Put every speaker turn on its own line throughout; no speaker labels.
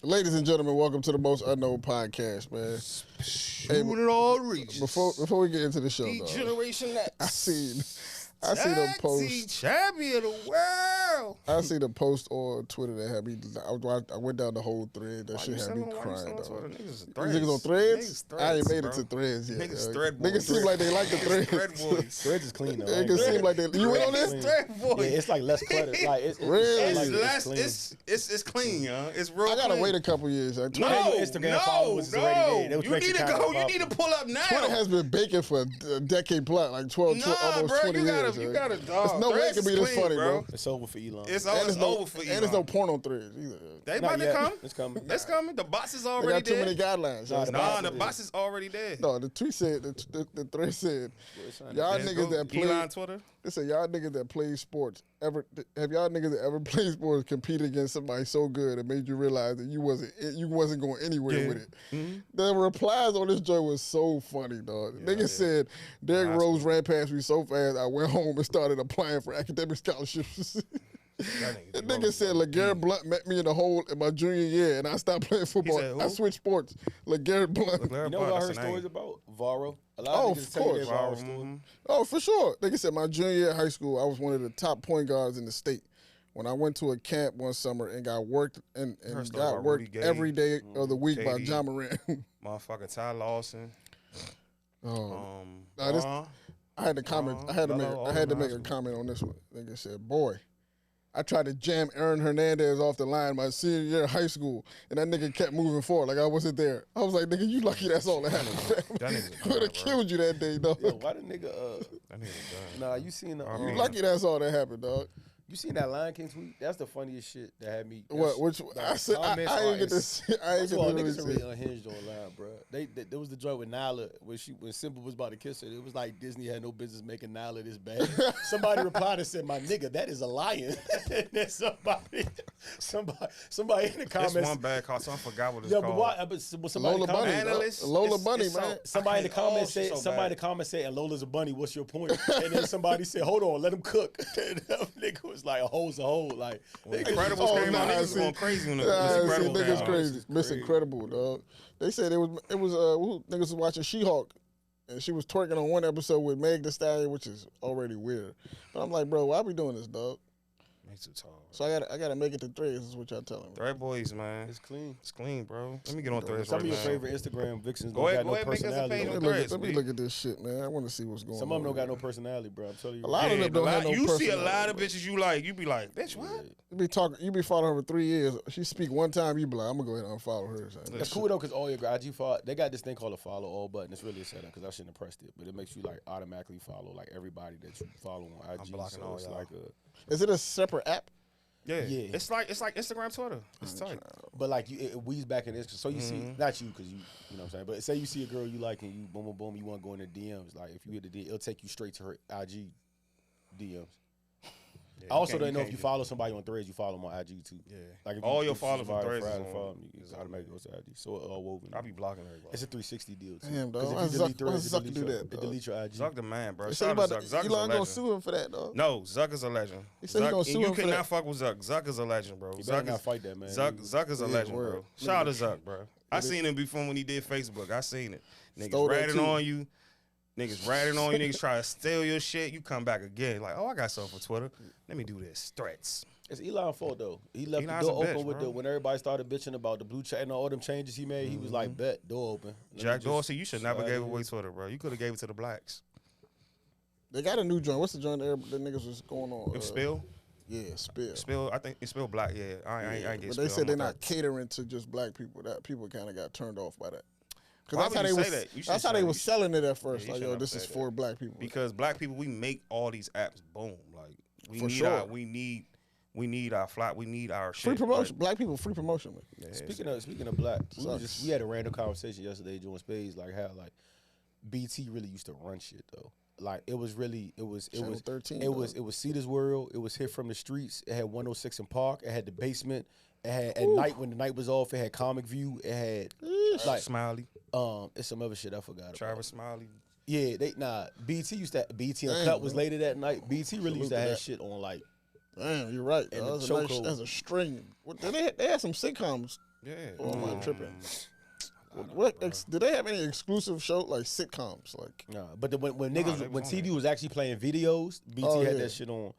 Ladies and gentlemen, welcome to the Most Unknown Podcast, man.
Shooting all reaches.
Before we get into the show, dog,
Generation X.
I seen the post.
Champion of the world.
I see the post on Twitter that had me. I went down the whole thread. That shit had me crying, dog. Niggas on threads? I ain't made it to threads yet.
Niggas thread boys.
Niggas seem like they like the threads.
Thread boys.
Threads is clean though.
Niggas seem like they. You went on this?
Thread boys.
Yeah, it's like less clutter. Like it's
Really?
It's clean, yo. It's real.
I gotta
clean.
wait a couple years.
No,
your Instagram followers is already there.
You need to go. You need to pull up now.
Twitter has been baking for a decade plus, like 12, almost
bro,
20 years.
You gotta, dog.
There's no way it can be this funny, bro.
It's over for Elon.
It's over for Elon.
And there's no porn on threads either.
They about to come.
It's coming.
It's coming. The box is
They
already
got too
there.
many guidelines.
The box is already there.
No, the tweet said, the thread said, y'all niggas that play.
Elon Twitter.
They said, y'all niggas that play sports, have y'all niggas that ever played sports competed against somebody so good it made you realize that you wasn't going anywhere with it?
Mm-hmm.
The replies on this joint was so funny, dog. Niggas said, Derrick Rose ran past me so fast, I went home and started applying for academic scholarships. The nigga said LeGarrette Blunt met me in the hole in my junior year and I stopped playing football. I switched sports. LeGarrette Blunt.
You know what I heard stories about? Varro. A lot of niggas
of
tell you
course.
their Varro story.
Oh, for sure. Nigga said my junior year of high school, I was one of the top point guards in the state. When I went to a camp one summer and got worked every day of the week by John Moran.
Motherfucker Ty Lawson.
I had to comment. I had to make a comment on this one. Nigga said, "Boy, I tried to jam Aaron Hernandez off the line my senior year of high school, and that nigga kept moving forward like I wasn't there. I was like, nigga, you lucky that's all that happened.
That nigga
would have killed you that day, dog.
Yo, why the nigga?
That nigga done.
Nah, you seen the?
You lucky that's all that happened, dog.
You seen that Lion King tweet? That's the funniest shit that had me.
What? Which? I said I ain't get to see. I ain't get to
niggas are
see.
really unhinged online, bro. There was the joint with Nyla when Simba was about to kiss her. It was like Disney had no business making Nyla this bad. Somebody replied and said, "My nigga, that is a lion." And then somebody in the comments.
It's one bad cartoon. I forgot what it's
Yeah,
called.
but somebody
Lola Bunny.
Analyst?
Lola Bunny,
It's
man.
Somebody in the comments
she's
said,
so
somebody in
bad.
the comments said, and Lola's a bunny, what's your point? And then somebody said, hold on, let him cook. And that nigga was like, a hole's a hole. Like,
When Incredibles came out, niggas was going crazy when Incredibles came
niggas
out.
crazy. Miss Incredible, dog. They said it was niggas was watching She-Hulk, and she was twerking on one episode with Meg Thee Stallion, which is already weird. But I'm like, bro, why we doing this, dog?
Makes it tall.
So I gotta make it to threads. Is what y'all telling me.
Thread boys, man.
it's clean.
It's clean, bro. Let me get on threads
Some
right
of your
now.
favorite Instagram vixens
Go ahead,
don't got no
make us a
personality.
page
though.
on
Let
Threads,
me look at this shit, man. I want to see what's going on.
Some of them don't got no personality, bro. I'm telling you.
A lot of them don't have no
You see a
personality,
lot of
bro.
bitches you like. You be like, bitch, what?
You be following her for 3 years. She speak one time, you be like, I'm gonna go ahead and unfollow her. Son.
That's cool though, because all your IG follow, they got this thing called a follow all button. It's really a setup because I shouldn't have pressed it, but it makes you like automatically follow like everybody that you follow on IG.
blocking
so
all
it's
y'all.
like a,
Is it a separate app?
Yeah.
Yeah.
It's like Instagram, Twitter. It's tight.
but like it weaves back in this. So you see, not you because you know what I'm saying, but say you see a girl you like and you boom boom boom, you want to go in the DMs. Like if you hit the DM, it'll take you straight to her IG DMs. I also don't know if you follow somebody on Threads, you follow them on IG too.
Yeah.
Like if
All
you,
your
if
followers on
somebody
Threads is
friends
on-
follow them,
is
it
on
automatically goes to IG. So it all woven.
I be blocking everybody.
It's a 360 deal too.
Damn, dog.
'Cause
Why
if you
Zuck-
delete Threads,
why
it
Zuck
deletes
do
your-
that,
It
dog?
deletes your IG.
Zuck the man, bro.
They say
Shout
he
out to
about
Zuck.
to,
Zuck is a
Elon gonna
legend.
sue him for that, dog.
No, Zuck is a legend.
He said he
Zuck,
gonna sue
and you
him for
cannot
that.
fuck with Zuck. Zuck is a legend, bro.
You better
Zuck
not
is
fight that man.
Zuck is a
Yeah,
legend,
word.
bro. Shout out to Zuck, bro. I seen him before when he did Facebook. I seen it.
Stole
Niggas
that
ratting
too.
on you. Niggas ratting on you. Niggas try to steal your shit. You come back again. Like, oh, I got something for Twitter. Let me do this. Threats.
It's Elon's fault though. He left
Elon's
the door
a bitch,
open with
bro.
when everybody started bitching about the blue check and all them changes he made. He was like, "Bet door open." Let me
Jack
just
Dorsey, you should never
slide
gave
in.
away Twitter, bro. You could have gave it to the blacks.
They got a new joint. What's the joint that niggas was going on?
It was Spill.
Yeah, Spill.
Spill. I think it's Spill Black. Yeah, I ain't get
But
Spill.
they said
I'm
they're
not
not catering to just black people. That people kind of got turned off by that.
Why
Because that's how
would
they
you
was.
say that? You should
That's how
say
they
that.
was selling it at first.
you
Like,
should
yo,
never
this
say
is
that.
for black people.
because black people, we make all these apps. Boom. Like we
For
need
sure.
we need our flat. We need our shit.
Free promotion. Black people, free promotion. Man.
Like, yeah,
Speaking of black,
Sucks.
we had a random conversation yesterday doing spades like how like BT really used to run shit though. Like it was
Channel 13,
it was Cedar's World. It was Hit from the Streets. It had 106 in Park. It had the Basement. It had at night when the night was off. It had Comic View. It had like
Smiley,
it's some other shit I forgot.
Travis Smiley.
Yeah, BT used to BT
Dang,
Uncut was
bro.
later that night. BT really used to
Salute to
have
that.
shit on like
Damn, you're right.
And
That's
the
a nice,
chokehold.
that's a string. They had some sitcoms
Yeah.
Or am I tripping? Did they have any exclusive show like sitcoms? Like,
Nah, but when
they
niggas
was
when
on
TV
that.
was actually playing videos, BT
Oh,
had
yeah.
that shit on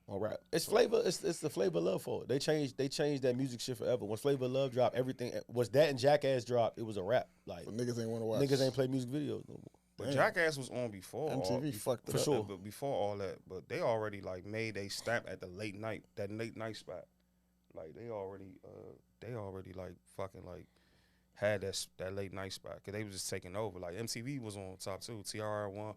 rap. It's Flavor. It's the Flavor of Love for it. They changed that music shit forever. When Flavor of Love dropped, everything was that and Jackass dropped. It was a rap. Like
but niggas ain't want to watch.
niggas ain't play music videos no more.
But
Damn.
Jackass was on before.
MTV fucked it
for
up.
sure.
But before all that, but they already like made a stamp at the late night spot. Like they already like fucking like had that late night spot because they was just taking over. Like MTV was on top too. TR1,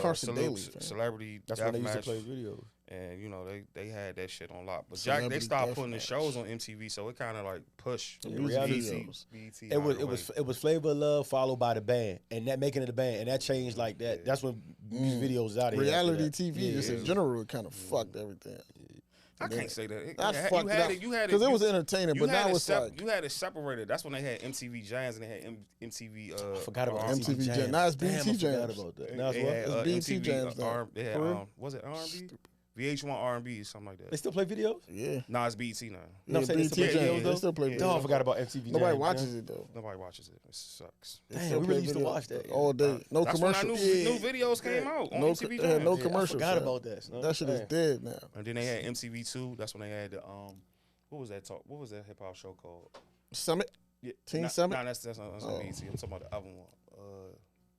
Carson Daly, fam.
Celebrity
That's when they used to
Deathmatch,
play videos.
and you know they had that shit on lock. But they
Celebrity
stopped putting the
Deathmatch.
shows on MTV, so it kind of like pushed
The
BET
music videos.
BET
It
out
was
the
it
way.
was it was Flavor of Love followed by the band and that making it a band and that changed like that.
Yeah.
That's when music videos out of here.
Reality
after that.
TV, just in general, kind of fucked everything.
I can't say that.
That
You
fucked
had
up.
it. You had it
Because it
you-
was entertaining,
you
but
had
now
it
it's
sep-
like
you had it separated. That's when they had MTV Giants and they had MTV.
I forgot about
R&B.
MTV
MTV
Jams. Now it's
Damn,
BET
I forgot
Jams.
about that.
They
Now it's
had,
what?
It's BET
MTV,
Jams now.
They had,
For real?
was it R&B? VH1 R&B, something like
They
that.
still play videos?
yeah.
Nah, it's BET now.
No, I'm saying they
BET
still play
Jams.
videos
They
though.
still play
Yeah.
Dog, I
videos.
forgot about MTV.
Nobody
Jams,
watches
man.
it though.
Nobody watches it. It sucks.
They
Damn,
still
we
play
really used to
videos
watch that,
all
yeah.
day. No
That's when I
commercials.
knew new videos came out on
No,
MTV
they had no
Jams.
commercials.
I forgot
fam.
about that. son.
That shit is
Damn.
dead now.
And then they had MTV2. That's when they had the what was that talk? What was that hip hop show called?
Summit.
Yeah,
Teen
nah,
Summit?
Nah, that's on
Oh.
BET. I'm talking about the other one.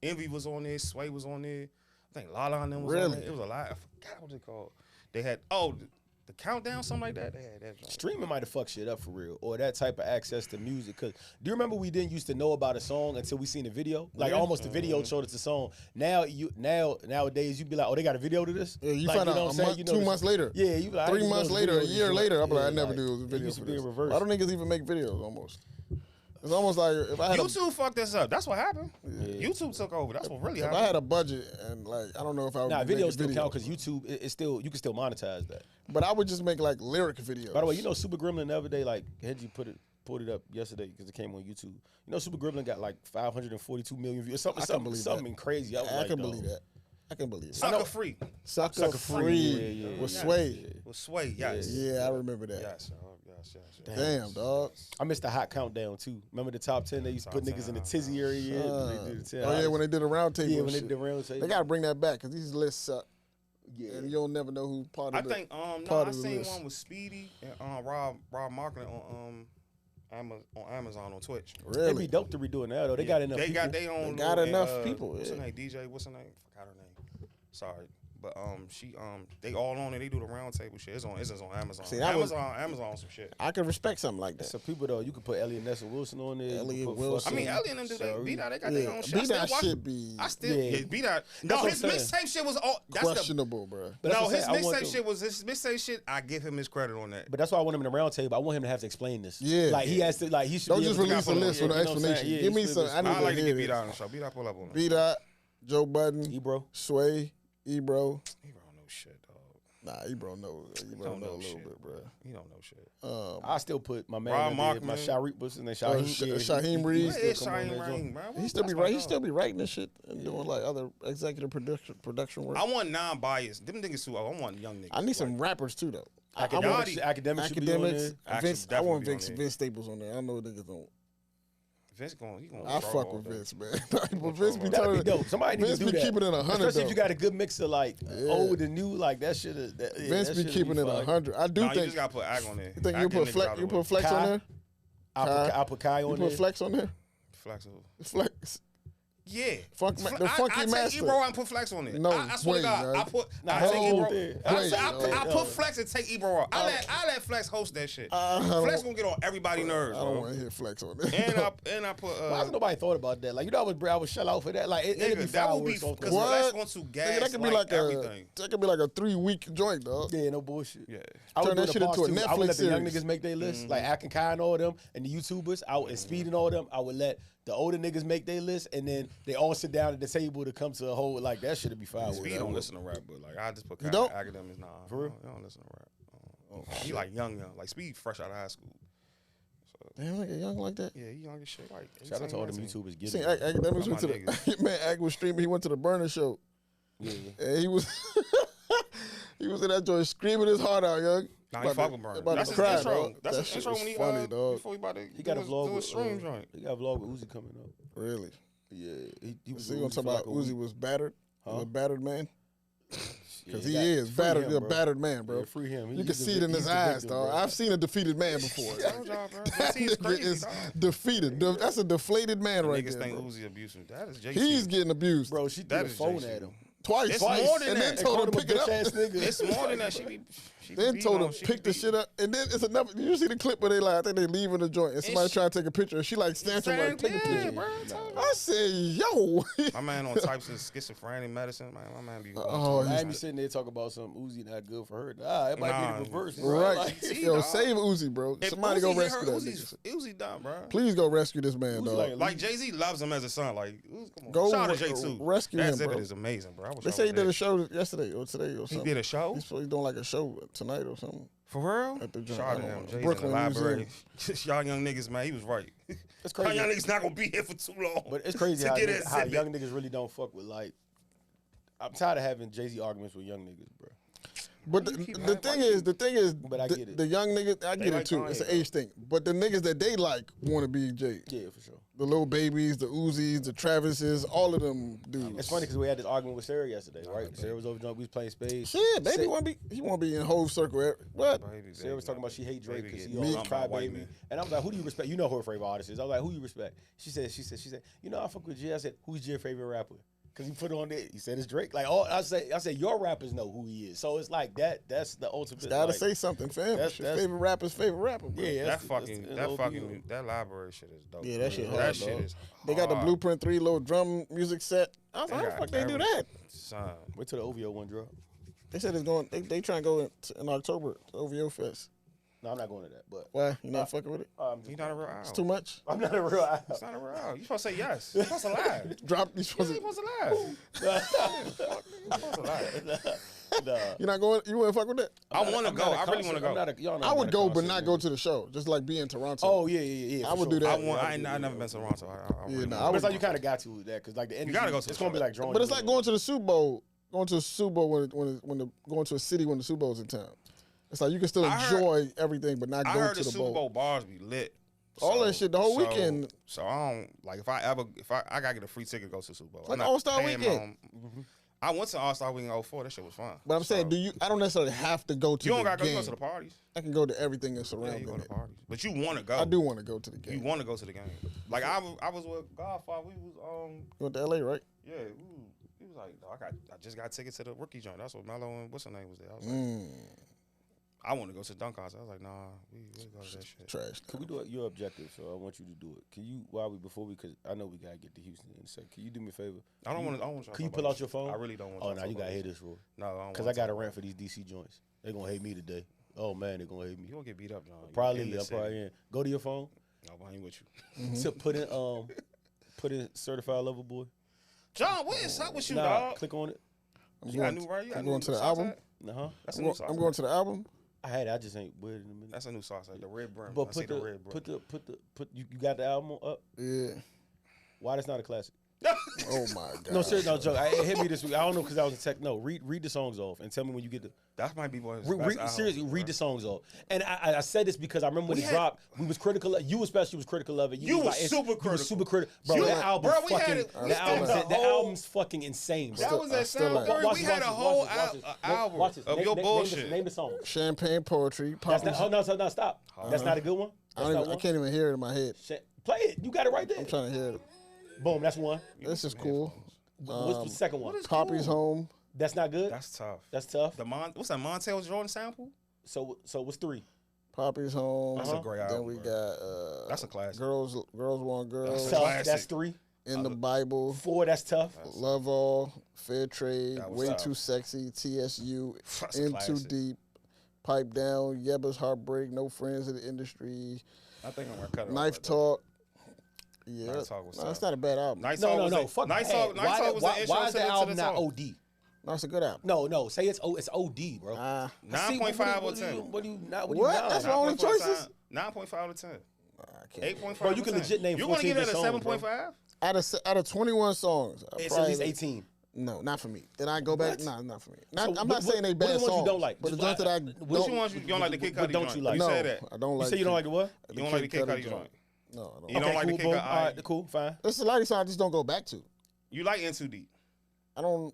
Envy was on there. Sway was on there. I think Lala and them was on
Really?
there. It was a lot. I forgot what they called. They had the countdown, something like that. They had that. joint.
Streaming might have fucked shit up for real, or that type of access to music. Cause do you remember we didn't used to know about a song until we seen the video? Like almost the video showed us the song. Nowadays you be like, oh, they got a video to this.
Yeah, you
like,
find out
know
a
what I'm saying?
month,
You know
2
this-
months later.
Yeah, you be like, I
3
didn't know
months
this
later,
video
a
was
year
showing.
later, I'm like, I
Yeah,
never knew it was a
it
video
used
for
to be
this.
in reverse.
Why don't niggas even make videos almost? It's almost like if I had
YouTube fucked this up. That's what happened. YouTube took over. That's what really
if I
happened.
had a budget and like I don't know if I would
Nah,
be making
videos still
videos,
count because YouTube it's still you can still monetize that.
but I would just make like lyric videos.
By the way, you know Super Gremlin the other day, like Hedgie pulled it up yesterday because it came on YouTube. You know Super Gremlin got like 542 million views.
I can believe that.
Something crazy. I, was
I
like,
can
dog.
believe that. I can believe it.
Sucker Free
Sucker Free
Yeah.
with
Yeah.
Sway.
with Sway. Yes.
Yeah, I remember that.
Yes.
Damn, dog.
I missed the hot countdown too. Remember the top 10? They used to put
Top
niggas
10,
in the tizzy area. Yeah, they did the 10
Oh yeah,
hottest.
when they did a round table.
yeah,
and
when they
shit.
did the round table.
They gotta bring that back because these lists suck,
yeah.
and you'll never know who part
I
of it.
think no,
part
I
of the
seen
list.
one with Speedy and Rob Marketing on Amazon on Twitch.
It'd
Really?
be dope to redo it now though. They got enough.
They got
people.
their own.
They got
little-
enough people,
What's her
yeah.
name? DJ. What's her name? Forgot her name. Sorry, but she they all on it. They do the round table shit. It's just on Amazon.
See, that was-
Amazon some shit.
I can respect something like that.
So people though, you could put Elliot Ness and Wilson on there. you could
Elliot
put
Wilson.
I mean,
fucking
Ellie and them do they
Shari.
beat out. They got their
Yeah,
own shit. I
beat
still
that
watch-
shit be
I still
Yeah.
beat out.
That's
No,
what
his
I'm saying.
mixtape shit was all. That's the
questionable, bro.
But that's
no,
what I'm
his
saying. I want
mixtape
them-
shit was his mixtape shit. I give him his credit on that.
But that's why I want him in the round table. I want him to have to explain this.
Yeah.
Like he has to. Like he should.
Don't
be
just
able to
release a
got
list
yeah,
with an
you know what I'm
explanation.
saying? Yeah,
Give me
he should
some.
be
I
able
need
I like to
hear
get beat
this.
out on the show. Beat out, pull up on him.
Beat out, Joe Budden,
Ebro.
Sway, Ebro.
He don't know shit, dog.
Nah, Ebro knows. Ebro
don't
know
know
a little
shit,
bit, bro.
He don't know shit.
I still put my man.
Rob
in there,
Mark,
my
man.
Shareem, what's his name? Shaheem.
Shaheem Reed.
Where is
still come on
Shine
that joint.
Rain, bro?
He still be
That's my
right. He
dog.
still be writing this shit and doing like other executive production work.
I want non-biased. Them niggas too. I want young niggas.
I need some rappers too, though. I want
Academics should be on
academics.
there.
Action
Vince, I
definitely
want
be on
Vince,
there.
Vince Staples on there. I know niggas don't.
Vince going. He going.
I fuck with Vince, man. But Vince be
That'd
That'd be
turning.
dope. Somebody needs
Vince
to do
be
that.
keeping it 100.
Especially if
though.
you got a good mix of like old and new, like that should have.
Vince be keeping it 100. I do
Nah, you
think.
just gotta put Ag on there.
You think
Ag
you
them
put
niggas
flex?
out
You
the
put
way.
flex on
Kai?
there?
I'll put Kai
You
on
put
there.
flex on there?
Flex over.
Flex.
Yeah.
Funk-
Fle-
the Funky
I take
Master.
Ebro and put Flex on it.
No,
I swear
wait,
to God,
man.
I put.
Nah,
I
hold
take
on
Ebro.
there.
I
Wait,
put Flex and take Ebro out. I let Flex host that shit. Flex gonna get on everybody's nerves,
I don't
bro.
want to hear flex on there.
And I put.
Why has nobody thought about that? Like you know, I would shell out for that. Like it'd be
Nigga, that would be
fireworks off
because
the-
What?
Flex going to
Nigga,
gas
that could be like
everything.
that could be like a 3-week joint, dog.
Yeah, no bullshit.
Yeah.
I would
Turn
do
that
the
shit into
parts
a
too. I would
Netflix
let the young
series.
niggas make their list, like Ak and Kai and all them, and the YouTubers out and Speed and all them. I would let the older niggas make their list, and then they all sit down at the table to come to a whole like that. Should be fireworks.
Speed don't listen to rap, but like I just put
You don't?
academics. Nah,
For real?
He don't listen to rap. He like young, like Speed fresh out of high school.
Damn, like a young like that.
Yeah, he young as shit. Like
Shout out to all them
18, 19.
YouTubers
You
getting
seen
it.
academics
My
went to the
niggas.
man. Ag was streaming. He went to the Burner show,
Yeah.
and he was he was in that joint screaming his heart out, young.
Nah, he fuck with Burn.
about
That's
to
his
cry,
intro.
dog.
That's
That
his
shit
intro
was
when he
funny, dog.
before he about to
He got a vlog
do a
with
stream joint.
He got a vlog with Uzi coming up.
Really?
Yeah, he was.
So you gonna talk about Uzi was battered?
Huh?
A battered man? Because he
got-
is
free
battered.
him,
He's a
bro.
battered man, bro.
Yeah, free him.
You can
He's
see it in
he's
his
the
eyes,
victim,
dog.
bro.
I've seen a defeated man before.
Told y'all, bro.
That
That team's
nigga
crazy,
is
dog.
defeated. That's a deflated man right
Niggas
there,
think
bro.
Uzi abusive. That is JC.
He's getting abused
Bro, she threw
That
the
is
phone
JC.
at him.
twice.
It's more than
and then
that.
told her
Called
to
him a
pick it up.
bitch-ass nigga.
It's more than that. She be
Then
beating
told
on-
her
she
pick
be
the shit up, and then it's another. You see the clip where they like, I think they leaving the joint, and somebody
she-
trying to take a picture, and she like stands him like, take a
Yeah,
picture.
bro. I'm telling you.
I said, yo.
My man on types of schizophrenic medicine. Man, my man be.
Oh,
I
he's-
ain't be sitting there talking about some Uzi not good for her. Nah, it might
Nah,
be the reverse, bro.
Right.
Like,
Yo,
dog.
save Uzi, bro.
If
Somebody
Uzi
go
hit
rescue
her,
that
Uzi's,
nigga.
Uzi done, bro.
Please go rescue this man,
Uzi
dog.
Like Jay-Z loves him as a son. Like, come on.
Go
Shout out to
re-
Jay too.
rescue
that
him,
exhibit
bro.
is amazing, bro. I wish
They
I
say he
was
did
there.
a show yesterday or today or
He
something.
did a show
He's doing like a show tonight or something.
for real.
At the joint.
Shout
I
out to
don't
him.
know.
Jay's
Brooklyn
in the library.
Museum.
Y'all young niggas, man, he was right.
It's
Y'all
crazy.
young niggas not gonna be here for too long.
But it's crazy
to
how,
get
how
exhibit.
young niggas really don't fuck with, like, I'm tired of having Jay-Z arguments with young niggas, bro.
But
Why you keep
the thing is,
But I
the,
get it.
the young niggas, I get
like
it too.
Kanye,
It's an
though.
age thing. But the niggas that they like want to be Jay.
Yeah, for sure.
The little babies, the Uzis, the Travises, all of them dudes.
It's funny because we had this argument with Sarah yesterday, right? Sarah was over drunk. We was playing spades.
Shit, baby,
Sa-
he want to be in whole circle. What?
Baby,
Sarah was talking about she hate Drake
baby
because
get
he always
dumped
cry
by white
baby.
men.
And I was like, who do you respect? You know who her favorite artist is. I was like, who you respect? She said, you know, I fuck with Jay. I said, who's your favorite rapper? Because he put on it. He said it's Drake. Like, oh, I said your rappers know who he is. So it's like that. That's the ultimate.
Gotta
like,
say something, fam.
that's-
Your
that's-
favorite rapper's favorite rapper, bro.
Yeah,
That
that's the
fucking that library shit is dope.
Yeah, that shit
That
hard,
shit
dog.
is.
They got the
hard.
Blueprint 3 little drum music set. I was like, how the
got
fuck they do
everything.
that?
Son,
Wait till the OVO one drop.
They said it's going. They trying to go in October to OVO Fest.
No, I'm not going to that. But
Why? You not fucking with it?
you not a real owl.
It's too much.
I'm not a real owl.
It's not a real owl. You supposed to say yes. You supposed to lie.
Drop. You
You
supposed to,
supposed to lie. You supposed to lie.
Nah.
you not going? You want to fuck with that?
I want to go. I really want to go.
I would go, but not go to the show. Just like be in Toronto.
Oh yeah.
I
for
would
sure.
do that.
I never been to Toronto. I
Yeah,
really
nah,
want
I
But it's
would-
like you kind of got to with that because like the energy.
gotta go to
It's
the
gonna be
show.
like drawing.
But it's
you
like
in.
going to the Super Bowl. Going to a Super Bowl when going to a city when the Super Bowl's in town. It's like you can still
I heard-
enjoy everything, but not
I
go
heard
to
the
the
Super
bowl.
Bowl bars be lit.
All that shit, the whole
so-
weekend.
So I don't like if I gotta get a free ticket to go to the Super Bowl.
Like
I'm not
All-Star
paying my
Weekend.
own- I went to All-Star Weekend in 04. That shit was fun.
But I'm saying,
So,
I don't necessarily have to go to
you don't
the
gotta
game.
go to the parties.
I can go to everything that's
Yeah,
surrounding
you go to
it.
parties, but you want to go.
I do want to go to the
You
game.
want to go to the game. Like I was with Godfather. We was
You went to LA, right?
yeah. He was like, "No, I just got tickets to the rookie joint. That's what Melo and what's her name was there. I was like, I want to go to the dunk concert. I was like, nah, we go to that shit.
Trash.
Can we do it? Your objective, so I want you to do it. Can you because I know we gotta get to Houston in a second. Can you do me a favor?
I don't want to.
Can you pull out your phone?
I really don't want.
Oh,
to
now you gotta hear this, Roy.
No, I don't
Because I got a rant for these DC joints. They gonna hate me today. Oh man, they gonna hate me.
You gonna get beat up, John. You in
Probably,
this
I'm probably
city.
in. Go to your phone.
No, I ain't with you.
So put in certified lover boy.
John, what is up with you,
Nah,
dog?
click on it.
You got a new right? You got
I'm
a new
going to the
sauce
album.
at? That's a
I'm
new
going,
sauce.
I'm going to the album.
I had it. I just ain't with it in a minute.
That's a new sauce. The red brim.
But
I say
put the
red brim.
you got the album up.
Yeah.
Why that's not a classic?
Oh my god.
No, seriously, no joke. It hit me this week. I don't know because I was in tech. No, read the songs off and tell me when you get the.
That might be one of his best albums,
Seriously,
bro.
read the songs off. And I said this because I remember when
We
it
had-
dropped. We was critical. You especially was critical of it.
You was
like, it's-
super
You was
critical.
super critical. Bro,
You-
that album
bro, we had
fucking.
it- we
The
still
album's,
had a
the
whole-
album's fucking insane, bro.
That was that
still like-
sound. We had a whole
watch this.
album
Watch this.
of
Name-
your
name-
bullshit.
Name the song.
Champagne poetry.
That's
Poppy's,
not, no, stop. That's not a good one.
I,
That's
don't
not
even, I
one.
can't even hear it in my head.
Play it. You got it right there.
I'm trying to hear it.
Boom. That's one.
This is cool.
What's the second one?
Poppy's home.
That's not good.
That's tough.
That's tough.
What's that Montel Jordan sample?
So what's three?
Poppy's home.
That's a great
Then
album.
we
bro.
got
That's a classic.
girls want girls.
That's
Tough.
classic.
That's three.
In the Bible.
Four. That's tough.
Love all. Fair trade.
That was
Way
tough.
too sexy. TSU.
That's a
In too
classic.
deep. Pipe down. Yeba's heartbreak. No friends in the industry.
I think I'm gonna cut it.
Knife
off
talk. Yeah,
Knife Talk was
no, it's
tough.
not a bad album.
Nice
No,
Talk
no,
was
no.
the-
Fuck
Nice
that.
Talk. Nice Talk was the intro
why is
to
the
the
album
talk.
not OD?
No, it's a good album.
No. Say it's OD, bro.
Ah,
See,
9.5 or
what do you-
10.
What do you not? What?
What?
Do you not?
That's my only choices?
9.5 out of 10.
I can't.
8.5.
Bro, you can legit name
You want to
14
give that a
songs, bro.
7.5?
Out of 20 21 songs,
It's at least 18.
No, not for me. Did I go back?
What?
Nah, not for me.
So
I'm not saying they
what
bad
are the ones
songs.
you don't like?
But the
Just
joints that I
Which
don't.
ones you don't like the Kid Cudi
What don't
joint?
you like?
You
No,
said that.
I don't
You
like.
say you don't like the what?
You don't like the Kid Cudi joint.
No, I don't.
You don't like the
cool,
Kid
boom.
Cudi.
All right, cool, fine.
There's a lot of songs I just don't go back to.
You like In Too Deep.
I don't.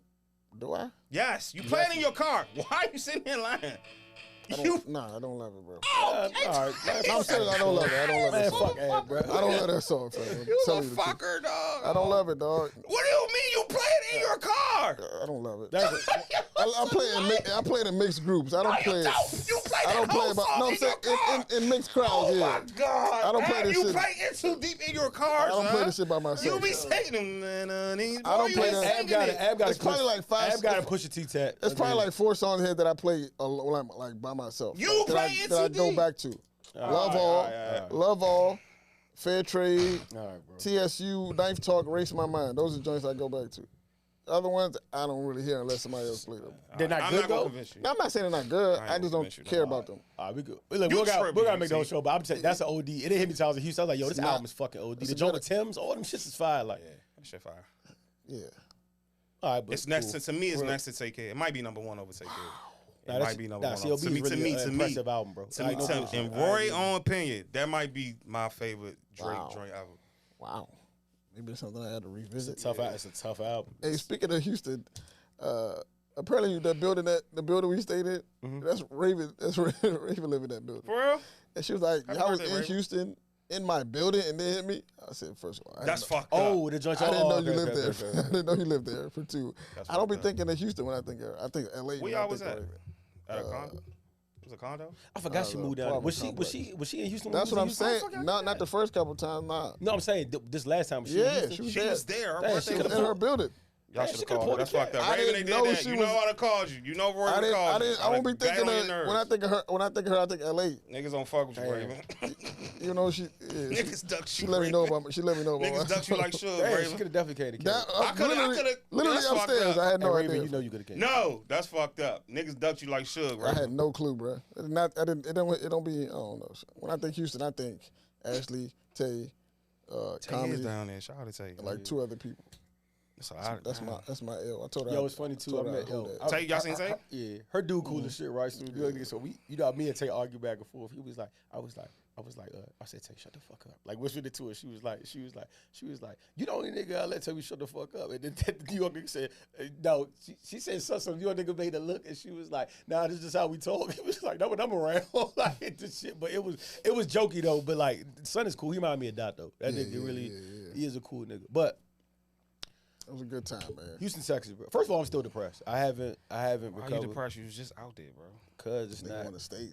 Do I?
Yes, you play it in your car. Why are you sitting here lying?
I
You
don't, nah, I don't love it, bro.
All right,
I'm serious. I don't love it. I don't love
man,
that song.
fuck ass, bro.
I don't love that song, fam. I'm
You a
telling you the truth.
fucker, dog.
I don't love it, dog.
What do you mean you play it in your car?
I don't love it.
That's
I play it in mixed groups. I don't play it.
You play
I don't
that
play
whole
about.
song
No, I'm
in your
saying
car.
in mixed crowds.
Oh
Yeah.
my God!
I don't play
Man,
this
you
shit.
play In Too Deep in your car.
I don't play
son.
this shit by myself.
You be singing them.
I don't play that.
Ab got it.
It's probably like five-
Ab got to push a T-tat.
It's probably like 4 songs here that I play like by myself.
You
that
play it
that I
too
go
deep.
back to. Love all, love all, fair trade,
All right, bro.
TSU, knife talk, race my mind. Those are joints I go back to. Other ones I don't really hear unless somebody else play them.
They're not
I'm
good
not gonna
though.
convince you.
Now, I'm not saying they're not good.
I
I
ain't
just
gonna
don't
convince you,
care
though.
about them.
All right, we good. Look,
You
we got
tripping,
make no
see.
show, but I'm saying that's an OD. It didn't hit me till I was in Houston. I was like, yo, this
not.
album is fucking OD.
It's
The
a
joint
good-
with Tim's, all them shits is fire. Like,
That shit fire.
Yeah.
all right, but
It's next
cool.
to me. It's
Real-
next to Take Care. It might be number 1 over Take Care. It
Nah,
might be number 1.
CLB
To me,
is really
to
an
me,
impressive album, bro.
To
I
me,
ain't no bullshit.
in
I
Roy
ain't-
own opinion, that might be my favorite Drake
Wow.
joint ever.
Wow. Maybe it's something I had to revisit.
It's a tough album.
Hey, speaking of Houston, apparently the building we stayed in, that's Raven. That's Raven living in that building.
For real?
And she was like,
Happy
"I was
birthday,
in
Raven.
Houston in my building, and they hit me." I said, first of all, I
That's
didn't know-
fucked up.
Oh, the joint.
I didn't know you
okay,
lived
okay,
there.
okay,
I
okay.
didn't know you lived there. For 2,
That's
I don't be
fucked up.
thinking of Houston when I think of. I think LA.
Where
when
y'all
I
was
think of
at?
Raven.
At a condo? It was a condo?
I forgot she moved down.
apartment
Was
complex.
she in Houston? when
That's
we
what I'm
was in Houston?
saying. Not the first couple times. Nah.
No, I'm saying this last time. Was she in
Yeah,
Houston?
she was
She
there.
was there. Her
Damn,
birthday
she
was
in her building.
Y'all
Man,
should
she
have
could've
called her.
pulled
That's
the
fucked up.
I
Raven, they
didn't
did
know
that.
she
You
was-
know I'd have called you. You know Roy
I
would have called you.
I won't be thinking of when I think of her. When I think of her, I think LA.
Niggas don't fuck with you, Raven.
You know she. Yeah,
Niggas duck you.
she let me know about. She let me know about.
Niggas duck you like Suge,
Damn, she
Raven.
could have definitely came.
That,
I coulda-
literally
that's fucked
upstairs.
up.
I had no
Raven,
idea.
you know you could have came.
No, that's fucked up. Niggas ducked you like Suge,
I
Raven.
had no clue, bro. I didn't. It don't be. I don't know. When I think Houston, I think Ashley, Tay,
Tay is
Comedy,
down there. Shout out to Tay.
and like 2 other people.
So
That's my L. I told her.
Yo, it's funny too. I
told her
met
hold
yo.
that.
Tay, y'all seen Tay?
Yeah, her dude cool as shit, right? So we, me and Tay argue back and forth. He was like, I said, Tay, shut the fuck up. Like, whispered it to her. She was like, you the only nigga I let tell me shut the fuck up. And then the New York nigga said, no. She said something. New York nigga made her look, and she was like, nah, this is just how we talk. He was like, no, when I'm around, like this shit. But it was jokey though. But like, son is cool. He reminded me of Dot though. That nigga really, he is a cool nigga. But
It was a good time, man.
Houston, Texas, bro. First of all, I'm still depressed. I haven't
Why
recovered.
you depressed? You was just out there, bro.
Cause it's
Nigga
not.
wanted to stay.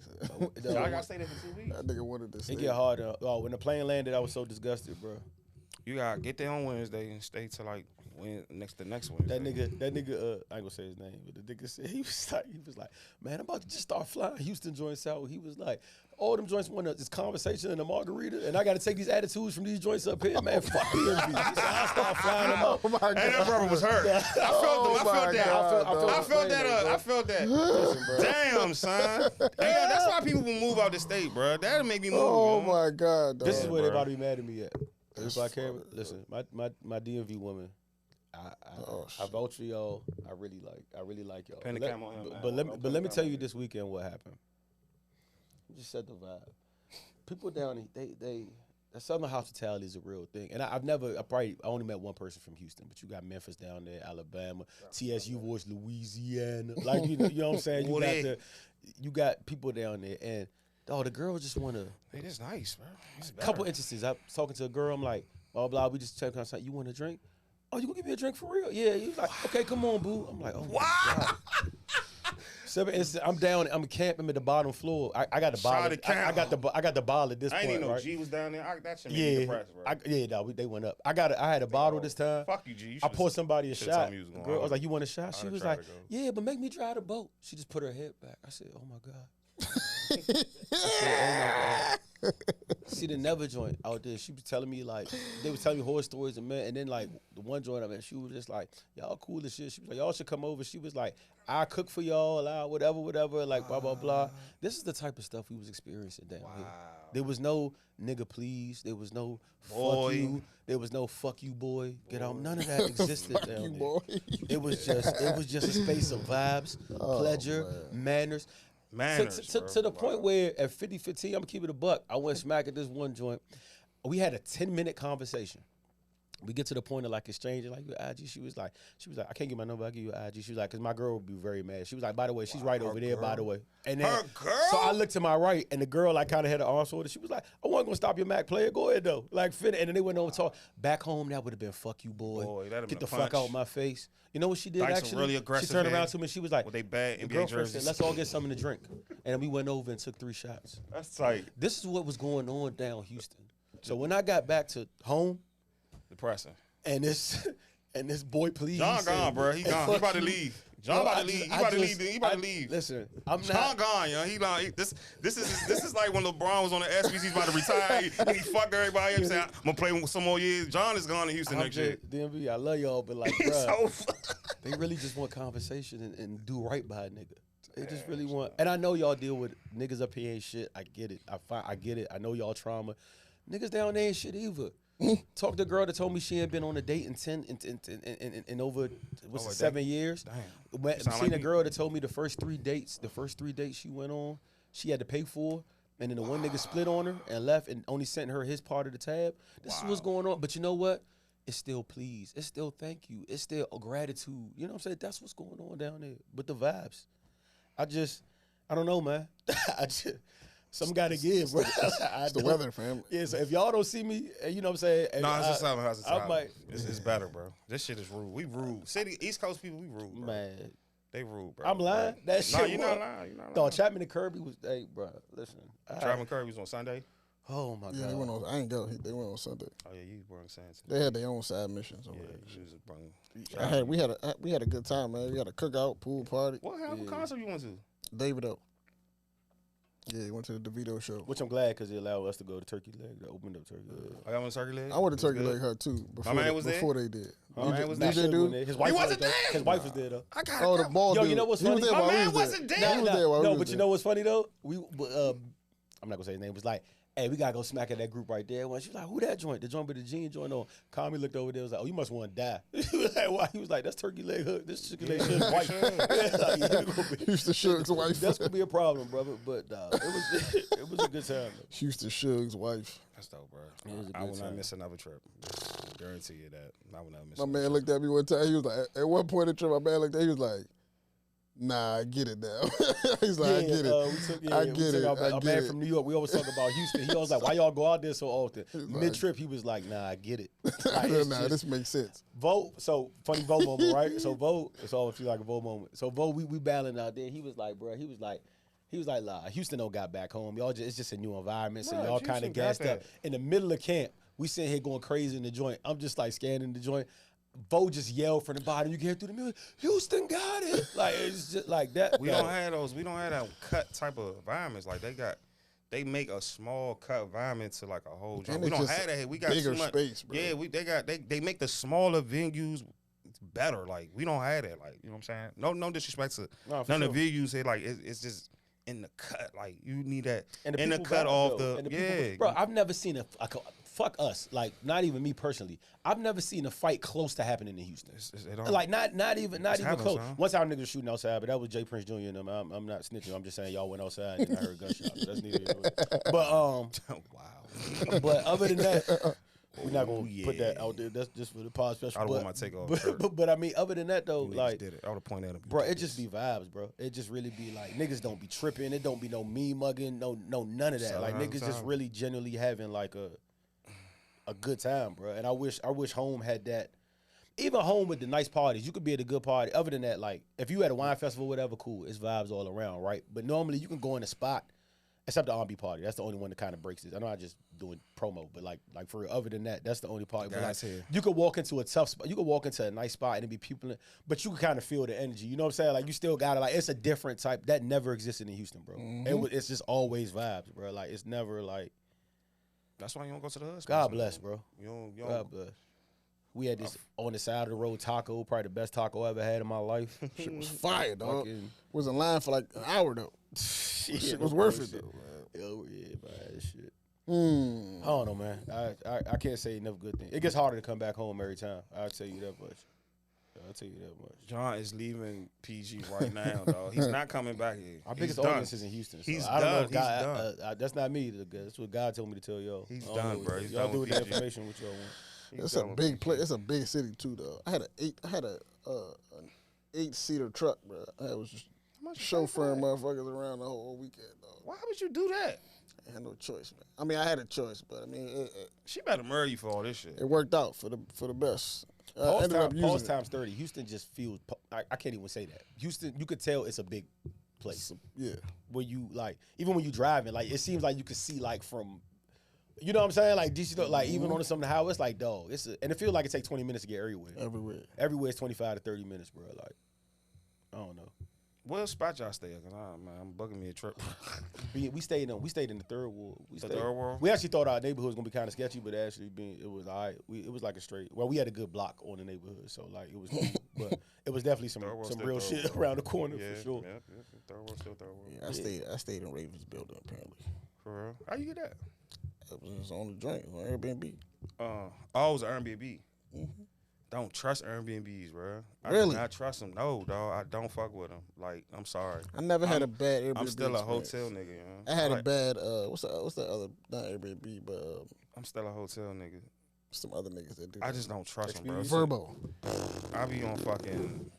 Y'all gotta stay there for 2 weeks.
That nigga wanted to stay.
It get harder. Oh, when the plane landed, I was so disgusted, bro.
You gotta get there on Wednesday and stay till like the next Wednesday.
That nigga, I ain't gonna say his name, but the nigga said he was like, man, I'm about to just start flying Houston joints out. He was like, all them joints want this conversation and a margarita, and I got to take these attitudes from these joints up here, man. Fuck PNB. He said, I'll start flying them out.
Oh my God.
Hey, that brother was hurt. I felt that.
Listen, bro.
Damn, son. Hey, that's why people will move out the state, bro. That'll make me move.
Oh
you know?
my God. Dog.
This is where they
bro.
about to be mad at me at.
That's
If I care,
fucked up.
listen, my DMV woman, I vouch for y'all. I really like y'all.
Pin the
But
camera on him, man.
But
Don't
let me
put
tell
the
you
camera
this weekend what happened. Just set the vibe. People down they Southern hospitality is a real thing, and I only met one person from Houston, but you got Memphis down there, Alabama, TSU Voice, Louisiana, like you know what I'm saying. You got people down there, and the girl just wanna.
Hey, that's nice, bro.
A couple instances, I was talking to a girl. I'm like, blah blah. We just checking outside. You want a drink? Oh, you gonna give me a drink for real? Yeah. He was like, okay, come on, boo. I'm like, oh my God. 7 instances. I'm down. I'm camping at the bottom floor. I got the bottle. I got the bottle at this
I ain't
point.
even know
right?
G was down there. That shit made me depressed, bro.
They went up. I had a bottle this time.
Fuck you, G. You
I
should've-
poured somebody a
should've
shot.
told me you was
The
going
girl, I was
hard.
like, you want a shot? She
I'd've
was
tried
like,
to go.
yeah, but make me drive the boat. She just put her head back. I said, oh my God. I said, oh my God. see the Never joint out there. She was telling me like they was telling me horror stories and man, and then like the one joint I mean, she was just like, y'all cool as shit. She was like, y'all should come over. She was like, I cook for y'all, whatever, like blah blah blah. This is the type of stuff we was experiencing down here. There was no nigga please. There was no fuck you. There was no fuck you boy. Get out. None of that existed
Fuck
down
you,
there.
boy.
It was just a space of vibes, pleasure, manners. To the point where at 50-15, I'm gonna keep it a buck. I went smack at this one joint. We had a 10-minute conversation. We get to the point of like exchanging, like your IG. She was like, I can't get my number. I'll give you an IG. She was like, because my girl would be very mad. She was like, by the way, she's right over there. By the way, and then
her girl.
So I looked to my right, and the girl like kind of had an arm sword. She was like, I wasn't gonna stop your Mac player. Go ahead though, like fit. And then they went over and talk. Back home, that would have been fuck you, boy. Get the fuck out my face. You know what she did?
Like
actually,
really aggressive
she turned around to me. She was like,
with they bad
the
NBA
girlfriend said,
jerseys.
let's all get something to drink. And we went over and took 3 shots.
That's tight.
This is what was going on down Houston. So when I got back to home,
Depressing.
and this boy, please.
John gone, bro. He gone. He about to leave. John about to leave. He about to leave. He about to leave.
Listen, I'm
John
not.
gone, yo. This is like when LeBron was on the ESPYs. He's about to retire. He fucked everybody. I'm saying I'm gonna play with some more years. John is gone to Houston next year.
DMV, I love y'all, but like, bro, they really just want conversation and do right by a nigga. They just really want. And I know y'all deal with niggas up here ain't shit. I get it. I get it. I know y'all trauma. Niggas down there ain't shit either. Talked to a girl that told me she ain't been on a date in over 7 years.
Damn.
Seen a girl that told me the first three dates she went on, she had to pay for, and then the one nigga split on her and left and only sent her his part of the tab. This is what's going on. But you know what? It's still please. It's still thank you. It's still gratitude. You know what I'm saying? That's what's going on down there. But the vibes, I don't know, man. Some gotta give, bro.
It's the weather, fam.
Yeah, so if y'all don't see me, you know what I'm saying?
No, it's just something.
I might.
It's better, bro. This shit is rude. We rude. City, East Coast people, we rude, bro.
Man.
They rude, bro.
I'm lying. That shit.
No, you're not lying. You're not lying.
No, Chapman and Kirby was, hey, bro, listen.
Chapman Kirby was on Sunday.
Oh, my
Yeah,
God.
they went on. I ain't go. They went on Sunday.
Oh, yeah, you were on Sunday.
They had their own side missions over
Yeah,
there.
you was bringing.
We had a good time, man. We had a cookout, pool party.
What concert you went to?
David O. Yeah, he went to the DeVito show.
Which I'm glad because it allowed us to go to Turkey Leg. They opened up Turkey Leg.
I went to Turkey Leg.
I went to
It was
Turkey
good?
Leg Hut too. Before
man was there?
before they did.
My man was there.
DJ dude.
His wife
wasn't
there.
there?
His wife was there, though.
I got
Oh, the ball
Yo,
dude.
you know what's
He was
funny?
there
My
while we
man
was there.
wasn't
He
there.
was there while we
No,
was
but you
there.
know what's funny, though? I'm not going to say his name. It was like, hey, we got to go smack at that group right there. She was like, who that joint? The joint with the jean joint on. Kami looked over there and was like, oh, you must want to die. He was like, why? He was like, that's Turkey Leg Hook. This Turkey Leg Hook's wife.
Houston Suge's wife.
That's going to be a problem, brother. But it was a good time, though.
Houston Suge's wife.
That's dope, bro.
It was a
I
good
will not
time.
miss another trip. Guarantee you that. I will not miss
My
another
man looked at me one time. He was like, at one point in the trip, my man looked at me. He was like, nah, I get it now. He's like, I get it. I get it.
Our man from New York, we always talk about Houston. He always like, why y'all go out there so often? Mid-trip, he was like, nah, I get it. Like,
Nah, this makes sense.
Vo, so funny Vo moment, right? So Vo, it's always feel like a Vo moment. So Vo, we battling out there. He was like, bro, he was like, nah, Houston don't got back home. Y'all just, it's just a new environment. So
Nah,
y'all kind
Houston
of
got
gassed
that.
up. In the middle of camp, we sitting here going crazy in the joint. I'm just like scanning the joint. Vo just yelled from the bottom. You can hear through the music, Houston got it. Like, it's just like that.
We don't have those. We don't have that cut type of environments. Like they make a small cut environment to like a whole joint.
And
We
it's
don't
just
have that here. We got
bigger
too much
space, bro.
Yeah, they make the smaller venues better. Like we don't have that. Like you know what I'm saying? No disrespect to
No, for
none of
sure.
the venues here. Like it's just in the cut. Like you need that
And
in the
people
cut
vibe,
off
though.
the
And
yeah.
people, bro, I've never seen fuck us, like not even me personally. I've never seen a fight close to happening in Houston.
It don't-
Like not even
happening,
close.
son.
One time niggas was shooting outside, but that was Jay Prince Jr. and them. I'm not snitching. I'm just saying y'all went outside and I heard gunshots. That's neither here nor there. But
wow.
but other than that, we're not gonna
Oh,
put that
yeah.
out there. That's just for the pod special.
I don't
but,
want my takeoff shirt.
but I mean, other than that though,
Niggas
like
did it. I would have pointed at him.
bro, it just be vibes, bro. It just really be like niggas don't be tripping. It don't be no me mugging, no none of that. Like
Sometimes.
niggas just really genuinely having like a good time, bro. And I wish home had that. Even home with the nice parties, you could be at a good party. Other than that, like if you at a wine festival, whatever, cool. It's vibes all around, right? But normally you can go in a spot, except the R&B party. That's the only one that kind of breaks this. I know I just doing promo, but like for real, other than that, that's the only party. But like,
Guys here.
you could walk into a tough spot. You could walk into a nice spot and it be people, but you can kind of feel the energy. You know what I'm saying? Like you still got it. Like it's a different type that never existed in Houston, bro. It's just always vibes, bro. Like it's never like.
That's why you don't go to the hood.
God bless, bro.
You don't.
God bless. We had this on the side of the road taco, probably the best taco I ever had in my life.
Shit was fire, dog.
Fucking-
Was in line for like an hour though. Shit was worth it though, man.
Oh, yeah, man, shit.
Mm.
I don't know, man. I can't say enough good things. It gets harder to come back home every time. I'll tell you that much. I'll tell you that much.
John is leaving PG right now, dog. He's not coming back here.
Our
He's
biggest
done.
audience is in Houston. So
He's
I don't know
done.
if God,
He's done.
that's not me. That's what God told me to tell y'all.
He's
I don't
done,
know.
bro. He's
Y'all
done
do
with
with the
PG.
information what y'all want.
He's
It's a
done with
big
PG.
place. It's a big city too, though. I had an 8-seater truck, bro. I was just
How much you pay for
chauffeuring
that?
motherfuckers around the whole weekend, dog.
Why would you do that?
I had no choice, man. I mean, I had a choice, but I mean,
She better murder you for all this shit.
it worked out for the best. I
Pause,
ended up using
pause
it.
times 30. Houston just feels. I can't even say that. Houston, you could tell it's a big place.
Yeah,
Where you like, even when you driving, like it seems like you could see like from, you know what I'm saying? Like DC, like even on some of the highway, it's like dog. And it feels like it takes 20 minutes to get everywhere.
everywhere.
Everywhere is 25 to 30 minutes, bro. Like, I don't know.
What spot y'all stay at? Cause I'm bugging me a trip.
We stayed in the third ward.
The third ward?
We actually thought our neighborhood was gonna be kind of sketchy, but actually it was all right. It was like a straight. Well, we had a good block on the neighborhood, so like it was cool. But it was definitely some
Third ward
some
still
real
third
shit
ward.
around the corner
Yeah,
for sure.
yeah. Third ward, still third ward.
Yeah, I stayed in Ravens building apparently.
For real? How you get that?
It was on the drink on Airbnb.
Oh, it was an Airbnb. Don't trust Airbnbs, bro. I
Really?
do not trust them. No, dog. I don't fuck with them. Like, I'm sorry.
I never had a bad Airbnb.
I'm still a
experience.
hotel nigga. You know?
I had
like,
a bad what's the other, not Airbnb, but
I'm still a hotel nigga.
some other niggas that do.
I
that.
just don't trust them, bro.
Verbo.
I be on fucking.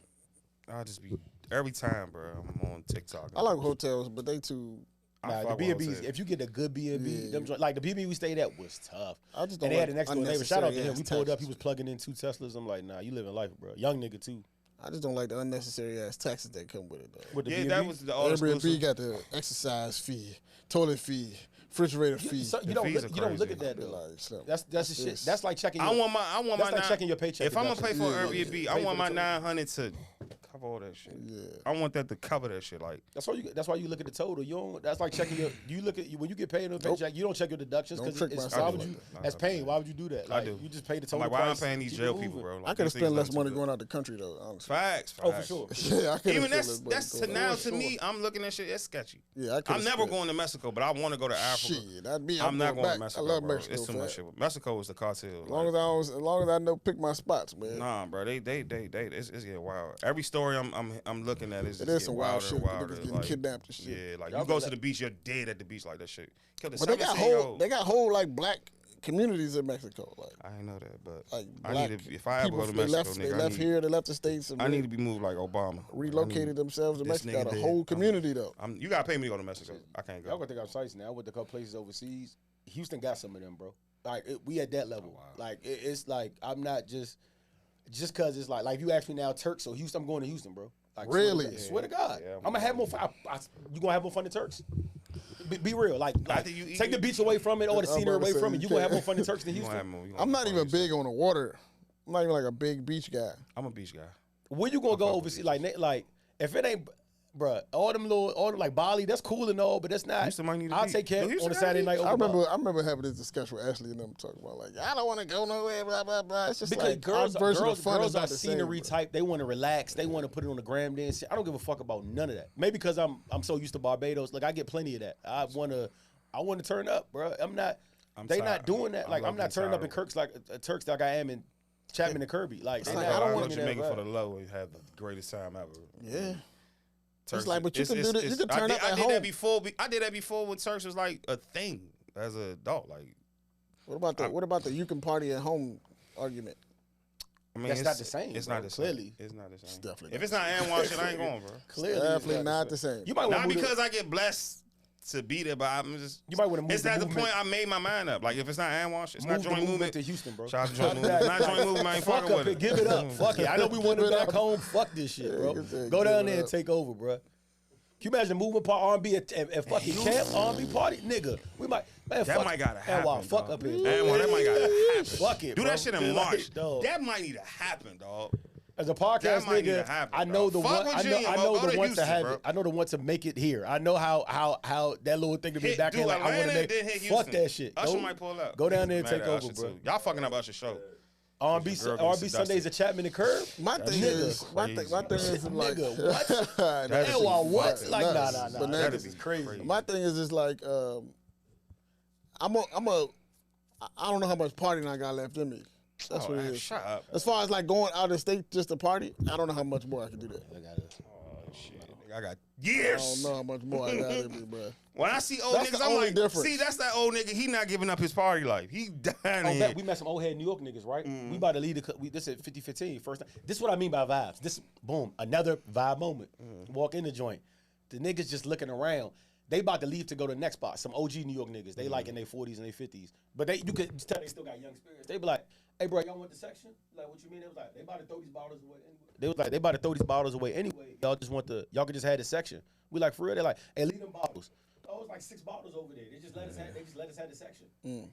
I just be every time, bro. I'm on TikTok.
I like hotels, but they too.
I
Nah, the
fuck with
B&B's,
hotels.
if you get a good B&B,
Yeah.
them like the B&B we stayed at was tough.
I just don't
And they
like
had an next door neighbor. Shout out to him.
unnecessary
We
ass
pulled up. He
taxes.
was plugging in 2 Teslas. I'm like, nah, you living life, bro. Young nigga too.
I just don't like the unnecessary ass taxes that come with it though.
With the
Yeah,
B&B.
that was the all
Airbnb
exclusive.
got the exercise fee, toilet fee, refrigerator fee.
So, you
The
don't
fees
look,
are
you don't look
crazy.
at that though.
Like, Slim.
That's the shit.
this.
That's like checking.
I
Your,
want my
that's like
nine-
checking your paycheck.
If I'm gonna pay
deductions.
for an
Yeah,
Airbnb,
yeah.
I want my
Pay for the
900 to cover all that shit.
Yeah.
I want that to cover that shit. Like,
That's why you look at the total. You don't. That's like checking your. You look at when you get paid on a
Nope.
paycheck. You don't check your deductions
Don't
because
trick
it's
myself
why
like
would you
that.
as paying? Why would you do that? Like,
I do.
You just pay the
I'm
total
like, why am I
price.
paying these
keep
jail
it
people,
moving.
bro? Like,
I could have
these
spent
niggas
less
done
money
too
going out the country though. Honestly.
Facts.
Oh, for sure.
Yeah, I could.
Even that's to now to me. I'm looking at shit. It's sketchy.
Yeah, I could.
I'm never going to Mexico, but I want to go to Africa.
Shit, that'd be.
I'm not going
back.
to Mexico,
I love
bro.
Mexico.
It's too much
fat.
shit. Mexico is the cartel.
As long as I know pick my spots, man.
Nah, bro, they it's getting wild. Every story I'm looking at is
It
just
is
getting
some wild
wilder
shit.
and
The
wilder.
niggas getting
Like,
kidnapped and shit.
yeah, like
Y'all
you go
was
to
like-
the beach, you're dead at the beach like that shit. Killed a
But they got
17-year-old.
whole like black communities in Mexico. Like
I ain't know that, but
like
I
black
need to. If I ever
people.
go to
They
Mexico,
left. They
nigga,
left here. They left the states. And
I need to be moved like Obama.
relocated themselves to
this
Mexico.
nigga
Got a
did.
whole community though.
You gotta pay me to go to Mexico. I can't
Y'all
go.
gonna think I'm sites now. I went to a couple places overseas. Houston got some of them, bro. Like we at that level.
Oh, wow.
Like it's like I'm not just cause it's like you ask me now, Turks or Houston. I'm going to Houston, bro. Like,
Really?
Swear to God.
Yeah,
I'm gonna have more fun. You gonna have more fun than Turks? Be real. Like
think you
take the beach away from it or the
I'm
scenery
about to
away
say,
from it.
you
You gonna have
can't.
more fun than Turks than
You gonna have
Houston.
more- you gonna
I'm
have
not
more
even
fun.
big on the water. I'm not even like a big beach guy.
I'm a beach guy.
Where you gonna go
fuck with
overseas? Like if it ain't, bruh, all them like Bali, that's cool and all, but that's not.
Houston might need a
I'll
beach.
take care
Do
on
Houston
a
got a
Saturday
beach?
night.
I
over Bali.
remember having this discussion with Ashley and them talking about like I don't want to go nowhere. Blah blah blah. It's just
Because
like
girls,
our version
girls,
of fun
girls
is
are
not the same,
scenery
bro.
type. They want to relax. They want to put it on the gram dance. I don't give a fuck about none of that. Maybe because I'm so used to Barbados. Like I get plenty of that. I want to turn up, bro.
I'm
They
tired.
not doing that.
I'm
Like I'm not
low-key
turning up
tired
in Turks like I am in Chapman and Kirby. Like,
It's
they
like,
not
I don't
I
want
go
doing
to
that,
Jamaica for
bro.
the low and have the greatest time ever.
Yeah.
Turks,
like, but you can do that- you can
I
turn
did,
up
I
at
did that
home.
before. I did that before when Turks was like a thing as an adult. Like,
What about the you can party at home argument?
I mean,
That's
it's
not the same,
It's
bro,
not the same.
clearly.
It's not the same.
definitely
If
not
it's not Anwar shit, I ain't going, bro.
Clearly,
Definitely
it's
not the same.
You might want
Not
to
because I get blessed to be there, but I'm just.
You might wanna move
It's
the
at the
movement-
point I made my mind up. Like, if it's not Anwar shit, it's not
move the
joint
movement
movement.
to Houston, bro.
Shout out to joint movement. It's not joint movement. I ain't
Fuck
fucking
up
with
and
it.
give it up. Fuck it. I know we want
Give
it
it
back
up.
home. Fuck this shit, bro.
he said,
Go
give
down
it
there and
up.
take over, bro. Can you imagine moving part R&B at fucking camp R&B party, nigga? We might man.
That
fuck
might gotta happen.
Wow, fuck
dog.
up here.
Anwar, that might gotta happen.
Fuck it.
Do
bro.
that shit in
Like,
March.
dog.
That might need to happen, dog.
As a podcast
That might need
nigga,
to happen,
I know
bro.
the
Fuck
one.
with Junior,
I
bro.
know
Go
the
to
one to
Houston,
have
bro.
it. I know the one to make it here. I know how that little thing to be back in. Like, I want to
Atlanta,
make.
then hit
Fuck
Houston.
that shit.
Usher might pull up.
Go down there and
Mad
take
at
over,
Usher,
bro.
too. Y'all fucking up Usher's show.
R&B,
Your girl
R&B
getting
Sundays at Chapman and Curve.
My thing is, my thing is like,
Nigga, what?
That'd
Hell,
be
what?
fucking
Like,
nuts.
nah.
Bananas.
That is crazy.
My thing is just like, I don't know how much partying I got left in me. That's what it is.
Shut up.
As far as like going out of state just to party, I don't know how much more I can do that.
Oh, shit. I got
I
years.
don't know how much more I got in me, bro.
When I see old
That's
niggas,
the
I'm
only
like,
difference.
see, that's that old nigga. He not giving up his party life. He dying
Oh,
in
bet
here.
we met some old head New York niggas, right? We about to lead this at 50-15. First time. This is what I mean by vibes. This, boom, another vibe moment. Walk in the joint. The niggas just looking around. They about to leave to go to the next spot. Some OG New York niggas. They like in their 40s and their 50s. But you could tell they still got young spirits. They be like, hey, bro, y'all want the section? Like, what you mean? They was like, they about to throw these bottles away anyway. They was like, they about to throw these bottles away anyway. Y'all could just have the section. We like, for real? They're like, hey, leave them bottles. Oh, it's like 6 bottles over there. They just let us have the section. And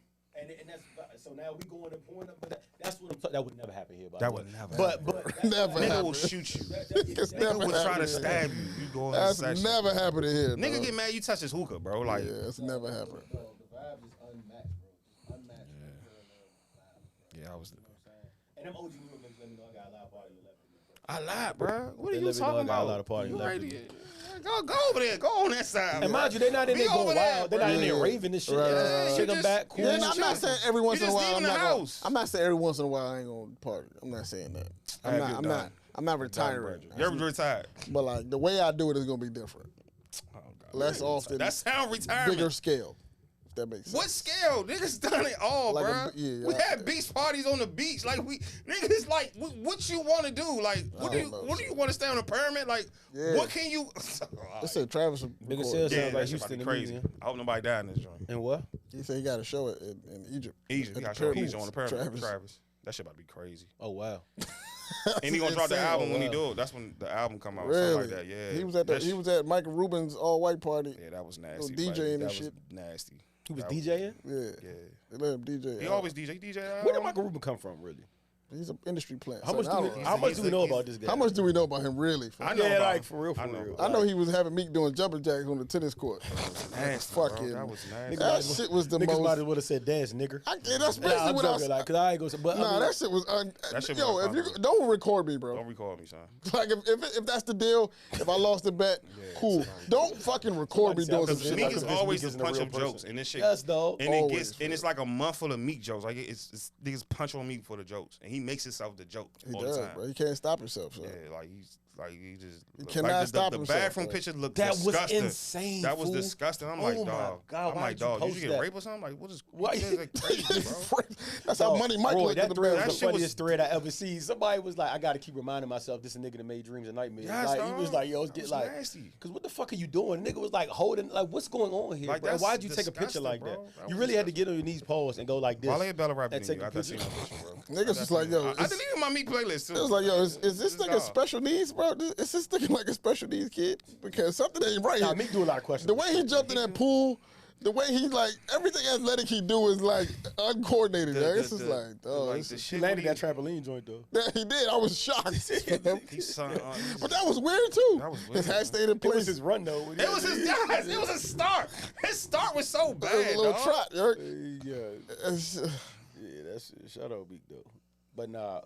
that's so now we going to point up, but that's what I'm talking. That would never happen here. By
That
the way.
would never
But
happen.
Never
Nigga
happen.
will shoot you.
It's
Nigga
never
will try to
happening.
stab you. You go in the
That's
section.
never happening here.
Nigga
dog.
get mad you touch his hookah, bro. Like,
Yeah, it's never happening.
The vibe is unmatched, bro. Just unmatched.
yeah, I was.
And them OG New York niggas let me know I got a lot of party left.
I lied, bro. What are
They
you
let me know I
talking
got a
about?
lot of party
You
left.
ready? Go over there. Go on that side.
And
bro.
mind you, they're not in
Be
there
over
going wild. They're not in there
Yeah.
raving and shit.
Right, right,
Yeah,
right.
shit,
You
I'm
just-
back. Cool.
Yeah, and I'm not saying every once
You
in a
just
while I'm
leaving
not
the
gonna,
house.
I'm not saying every once in a while I ain't gonna party. I'm not saying that. I'm not retiring.
You're retired.
But like the way I do it is gonna be different.
Oh, God.
Less often,
That sound retirement.
bigger scale. If that makes sense.
What scale? Niggas done it all,
Like a
bro.
b- yeah,
we
yeah.
had beach parties on the beach. Like niggas like, what you want to do? Like, what do you want to stay on a pyramid? Like,
Yeah.
what can you?
They said Travis.
Bigger
recorded.
sales
Yeah,
sounds
that
like
shit about to
Houston
be
to
crazy.
me.
I hope nobody died in this joint.
And what?
He said he got to show it in Egypt.
Egypt,
At
he got
the
show
pyramids,
Egypt on the pyramid.
Travis.
Travis. That shit about to be crazy.
Oh wow.
And he gonna drop the
insane.
album
Oh,
when he
wow.
do it. That's when the album come out.
Really?
Something like that. Yeah.
He was at
That
he
shit-
was at Michael Rubin's all white party.
Yeah, that was nasty.
DJing
buddy.
and
That
shit.
was nasty.
He was
That
DJing?
Yeah,
Yeah.
they let him DJ.
He always DJ. He DJ.
Where did Michael Rubin come from, really?
He's an industry plant.
How
so
much
I don't
do we,
know.
how much
he's
do we
a-
know
he's-
about this guy?
How much do we know about him really?
I know
Yeah,
about
like
him.
for real, for
I know.
real.
I know he was having Meek doing jumping jacks on the tennis court.
Nasty,
Fucking-
bro. That was nasty.
That shit was the
Niggas might
most.
as well have said dance, nigga.
That's basically
I'm
what I
joking,
was.
like, cause I ain't gonna say, but I
Nah,
mean,
that shit was.
That shit
Yo,
was
if you
uncomfortable.
don't record me, bro.
Don't recall me, son.
Like if that's the deal, if I lost the bet, cool. Don't fucking record me doing some
Somebody
shit.
say,
Meek
Like
is
that.
Meek
always
isn't
a
a
punch
real
of
person.
jokes, and this shit.
yes, though.
And
Always,
it's like a month full of Meek jokes. Like it's niggas punch on Meek for the jokes, and he makes himself the joke
He
all
does,
the time.
bro. He can't stop himself. So.
Yeah, like he just
He
look-
cannot
like
stop
the
himself,
bathroom
bro.
pictures look
That was
disgusting.
insane,
That was
fool.
disgusting. I'm
Oh
like,
my
dog.
God,
I'm
why'd
like,
you
dog. Did
post
you get
that?
raped or something? Like, what is
Why-
this is like crazy, bro?
That's how Money Mike
Roy,
looked in
that
the
thread was
bathroom.
the
That shit was-
funniest thread I ever seen. Somebody was like, I gotta keep reminding myself this a nigga that made dreams and nightmares.
Yes,
like, he
dog.
was like, yo, it's
That
get
was
like,
nasty.
cause what the fuck are you doing? Nigga was like holding, like, what's going on here,
Like,
bro?
that's
Why'd you take a picture
disgusting,
like
bro.
that?
That
You
was
really had to get on your knees, pause, and go like this.
Wale Bella rapping
and
to
take
you
a
after I seen
picture.
that picture, bro.
Niggas was like, yo,
I
it's-
deleted my Meek playlist too.
It was like, yo, is this nigga
dog.
special needs, bro? Is this nigga like a special needs kid? Because something ain't right
Nah,
here.
Meek do a lot of questions.
The way he jumped in that pool, the way he like everything athletic he do is like uncoordinated. man. It's just like, oh,
like
this
the
is-
He
shit
landed
uh,
that trampoline joint though.
yeah, he did. I was shocked.
He's son,
But that was weird too.
That was
His
weird,
hat stayed in
It was
place.
his run though.
It was his guys. It was a start. His start was so
It was
bad.
a little
dog.
trot, yo.
Yeah,
It's-
yeah, that's shout out Meek though. But nah,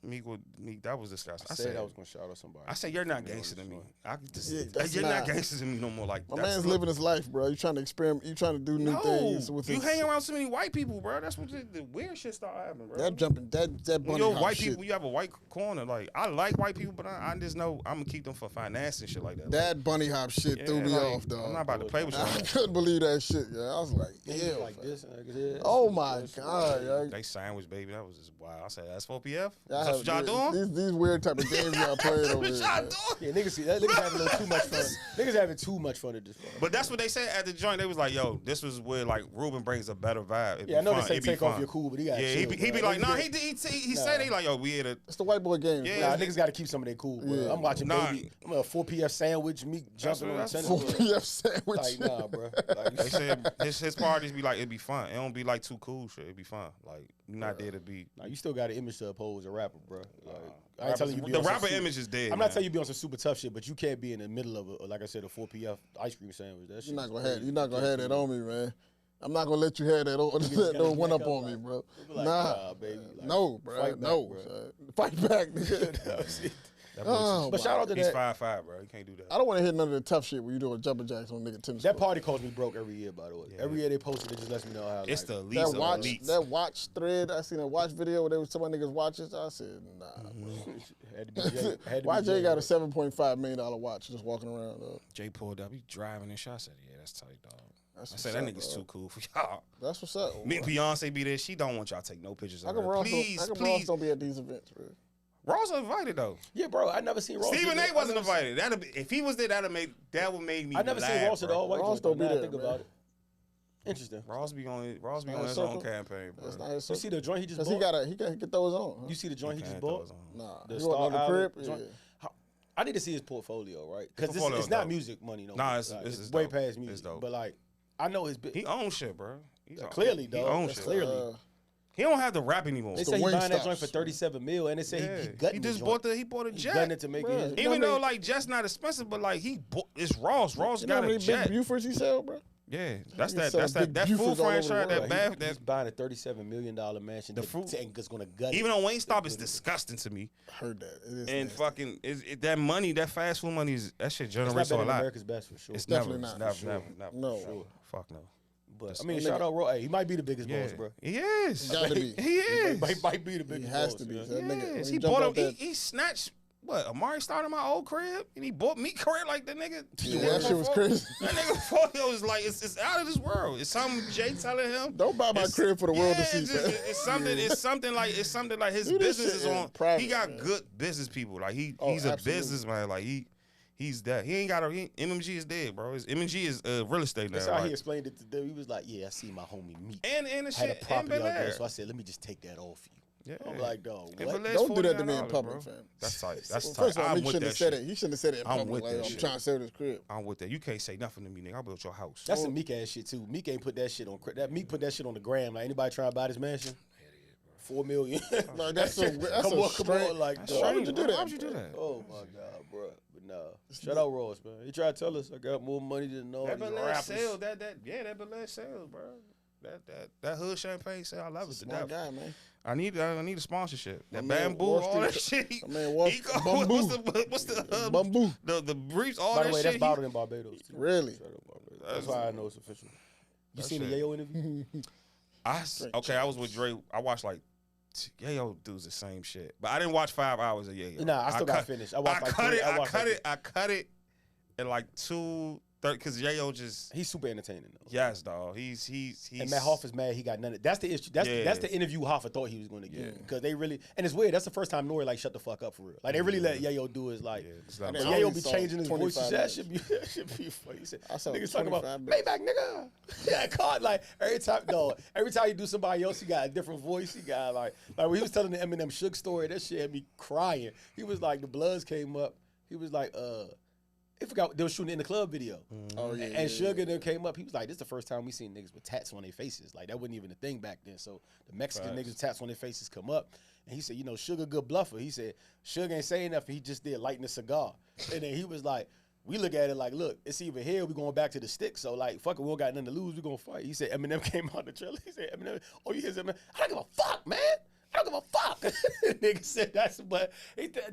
Meek, that was disgusting.
I said I was gonna shout out somebody.
I said you're not gangster to me. I could just,
Yeah, that's
you're not
not-
gangster to me no more. Like
My
that's
man's
look-
living his life, bro. You trying to experiment. You trying to do new things with
you
his,
hang around so many white people, bro. That's what the weird shit start happening, bro.
that jumping, that
when
bunny
you're
hop
white
shit.
people, you have a white corner. Like I like white people, but I just know I'm gonna keep them for finance and shit like that.
That bunny hop shit
Yeah,
threw me
like,
off, dog.
I'm not about to play with y'all.
I couldn't believe that shit, yeah. I was like,
Yeah,
yeah.
like this. Like this.
Oh my god, yo.
They sandwich, baby. That was just wild. I said, that's 4PF.
Y'all
That's what y'all
have-
doing?
These weird type of games y'all playing over
What
here.
y'all
man.
doing?
Yeah, niggas see that. Niggas having a little too much fun. Niggas having too much fun at this point.
But that's what they said at the joint. They was like, "Yo, this was where like Ruben brings a better vibe." It'd
Yeah, I
be
know
fun.
they say
It'd be
take off
fun.
your cool, but he got
Yeah,
chill,
he be
bro.
like,
Niggas
"Nah."
get-
He said they like, "Yo, we had a."
It's the white boy game.
Yeah.
Nah, niggas got to keep some of their cool. Bro.
Yeah.
I'm watching
Nah.
baby. I'm a 4 PF sandwich, Meek jumping on the
that's
tennis
4
court.
p.m. sandwich.
Like nah, bro.
They
Like,
said his parties be like it'd be fun. It don't be like too cool shit. It'd be fun. Like You're not there to be.
Nah, you still got an image to uphold as a rapper, bro. Like, I ain't
Rappers-
telling you be
the
on some
rapper
super-
image is dead.
I'm
man.
not telling you be on some super tough shit, but you can't be in the middle of like I said, a 4PF ice cream sandwich. That shit
You're not
is
gonna
crazy.
have. You're not gonna have that on me, man. I'm not gonna let you have that.
gotta
That one
back
up
up,
on
like-
me, bro.
Be like,
Nah,
baby. Like,
no, bro.
fight back,
No,
bro.
son. Fight back, nigga.
That
Oh,
boy
But shout out to
he's
that.
5'5", bro. You can't do that.
I don't want to hear none of the tough shit where you doing jumping jacks on nigga tennis.
That
court.
party calls me broke every year, by the way.
Yeah.
Every year they post it, it just lets me know how.
It's
like,
the least
That
of
watch,
elites.
that watch thread. I seen a watch video where they was some niggas watches. I said, nah.
had to be Jay. Had to
Why
be
Jay got a
bro.
$7.5 million watch just walking around?
Jay pulled up. He driving and shot. I said, yeah, that's tight, dog.
That's
I
what's
said, that
up,
nigga's
dog.
too cool for y'all.
That's what's up.
Me and Beyonce be there. She don't want y'all to take no pictures
How
of
come
her.
Ross
Please,
Ross
please.
don't be at these events, bro?
Ross invited, though.
Yeah, bro. I never seen Ross.
Stephen
do
A.
that.
wasn't
I never seen-
invited. If he was there, that would make me
I never
laugh,
seen Ross at
bro.
all white
Ross
joint.
don't be
Now I
there,
think
man.
about it. Interesting.
Ross be on his
not his
own
circle.
campaign, bro.
That's not his
You see the joint he just
Because
bought?
he can throw his own. Huh?
You see the joint he just
Can't
bought?
throw his own.
Nah,
The
he
Star
wasn't on the
Island
crib.
joint?
Yeah.
I need to see his portfolio, right? Because
portfolio
it's not
dope.
music money, no.
Nah,
more.
it's-
Like,
it's
it's way
dope.
past
It's
music.
dope.
But like, I know his.
He owns shit, bro. He's
Clearly,
he
dog.
owns
That's
shit.
clearly.
He don't have to rap anymore.
They
the
say he
wing
buying that
stops.
joint for 37 mil, and they say
Yeah.
he gutting
He just
the
bought
joint.
he bought a
He
jet.
gutting it to make
Bruh.
it.
Even
You know
though
how
like jet's not expensive, but like he bought it's Ross. Ross
You know how
got a
many
jet.
big Bufords he sell, bro?
Yeah, that's
He
that.
sell
That's
big
that
Bufords
food
all over the
franchise.
world.
That
Like,
bad.
He's
That
buying a $37 million mansion.
The fruit-
and it's gonna gut
even
it.
on Wingstop is disgusting to me.
Heard that. It is
And
nasty.
fucking that money, that fast food money is that shit
It's not
generates a
better than
lot.
America's Best for sure.
It's
definitely
never,
not,
it's
for
never,
sure.
never,
No.
Sure. Fuck no.
But I mean,
That
shout
nigga-
out Roy. Hey, he might be the biggest
Yeah,
boss, bro.
he is.
Gotta be.
He is.
Might be the
He
biggest
has
boss.
to be.
man.
That nigga, when
Yes,
he
he
jumped
bought
out
him.
that-
He snatched what? Amari started my old crib, and he bought me crib like the nigga.
Yeah, that shit was crazy.
That nigga portfolio is like it's out of this world. It's something Jay telling him.
Don't buy my
It's-
crib for the world to
yeah,
see,
It's,
fam.
it's something. It's something like his
Do this
business
shit
is
in
on.
private,
He got
man.
good business people. Like he's
Oh,
a
absolutely.
businessman. Like he's that. He ain't got a MMG is dead, bro. MMG is real estate now.
That's how
like-
he explained it to them. He was like, "Yeah, I see my homie Meek
and the
had a
shit and
property out
Bel
there,
Air.
so I said, let me just take that off you."
Yeah.
I'm like, dog,
And
what?
Bel Air's
Don't do that to me in
$49,
public,
bro.
fam.
That's tight. That's
Well,
tight.
first of all,
I'm
he
with
shouldn't
that
have said
shit.
it. He shouldn't have said it in
I'm
public.
with
Like,
that
I'm
shit.
trying to sell this crib.
I'm with that. You can't say nothing to me, nigga. I built your house.
That's some Meek ass shit too. Meek ain't put that shit on. That Meek put that shit on the gram. Like anybody trying to buy this mansion, $4 million.
Like, that's a
come on,
straight.
like,
That's
dog.
Why would you do
bro.
that?
Why would you do
bro?
that?
Oh my god, bro. But nah, shout out Ross, man. He tried to tell us I got more money than all
That
these
Bel Air
rappers.
sale, that Bel Air sales, bro. That hood champagne sale, I love it to
Smart
death.
guy, man.
I need a sponsorship. That
My man,
bamboo,
Wall
all that
Street-
shit.
my man, Wall- Bamboo.
What's the
Bamboo.
the briefs, all
By
that
the way,
shit.
that's
he-
bottled in Barbados. Too.
Really?
Shout out Barbados. That's why I know it's official. You
That
seen the
shit.
Yayo interview?
I was with Dre. I watched like Yayo does the same shit, but I didn't watch 5 hours of Yayo.
Nah, I still got finished. I watched like
cut
three-
it.
I
I
watched
cut
like-
it. I cut it in like 2:30 because Yayo just
He's super entertaining though.
yes, dog. He's
And Matt Hoff is mad he got none of that's the issue. That's
Yeah.
that's the interview Hoffa thought he was going to get
Yeah.
because they really and it's weird. That's the first time Nori like shut the fuck up for real. Like they really let Yayo do his like.
yeah, it's not
I
But
only
Yayo be
saw
changing his voice.
25
That should be funny. He said,
I saw
niggas talking about
25 minutes.
Maybach, nigga. Yeah, caught like every time you do somebody else, he got a different voice. He got like when he was telling the Eminem Suge story, that shit had me crying. He was like the Bloods came up. He was like I forgot they were shooting in the club video.
Oh, yeah.
And Sugar then came up. He was like, "This is the first time we seen niggas with tats on their faces. Like that wasn't even a thing back then. So the Mexican
Facts.
niggas with tats on their faces come up." And he said, "You know, Sugar good bluffer." He said, "Sugar ain't saying nothing. He just did lighting a cigar." And then he was like, "We look at it like, look, it's either here. We going back to the stick. So like, fuck it, we don't got nothing to lose. We gonna fight." He said, Eminem came out the trailer. He said, "Eminem, oh you hear Eminem? I don't give a fuck, man. I don't give a fuck." Nigga said that's but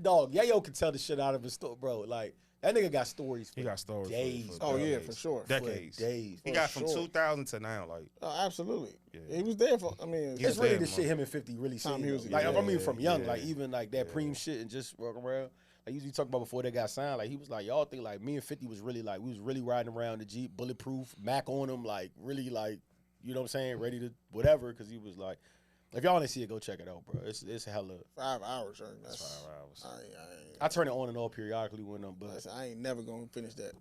dog. Yayo can tell the shit out of his story, bro. Like. That nigga got stories.
He got stories.
days.
Oh, yeah,
decades.
for sure.
Decades.
days.
He
For
got from
sure.
2000 to now, like
Oh, absolutely.
Yeah.
He was there for, I mean,
He's
It's really
dead,
the
man.
shit him and 50 really
Time
seen.
he
though.
was-
Like I mean
yeah,
from young,
yeah.
like even like that Preem shit and just walking around. Like usually talk about before they got signed. Like he was like, y'all think like me and 50 was really like we was really riding around the Jeep, bulletproof, Mac on him, like really like you know what I'm saying, ready to whatever. Cause he was like, if y'all didn't see it, go check it out, bro. It's hella.
5 hours. Right? That's
5 hours.
I turn it on and off periodically when I'm but
Listen, I ain't never gonna finish that.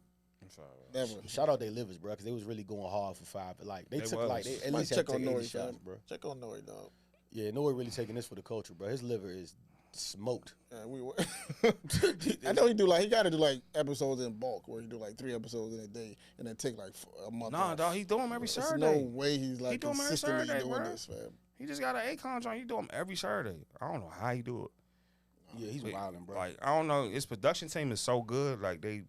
5 hours.
Never.
shout out they livers, bro, cause they was really going hard for 5. But like they
They
took
was.
like they at
Might
least had
check
to
on
take 80
Nori,
shots,
fam.
bro.
Check on Nori, dog.
Yeah, Nori really taking this for the culture, bro. His liver is smoked.
We were. I know he do like he got to do like episodes in bulk, where he do like 3 episodes in a day, and then take like a month.
Nah,
off.
dog, he do them every
There's
Saturday.
no way he's like
do 'em every
consistently
Saturday,
doing
bro.
this, fam.
He just got an Akon joint. He do them every Saturday. I don't know how he do it.
Yeah, he's wilding, bro.
Like, I don't know. His production team is so good. Like, they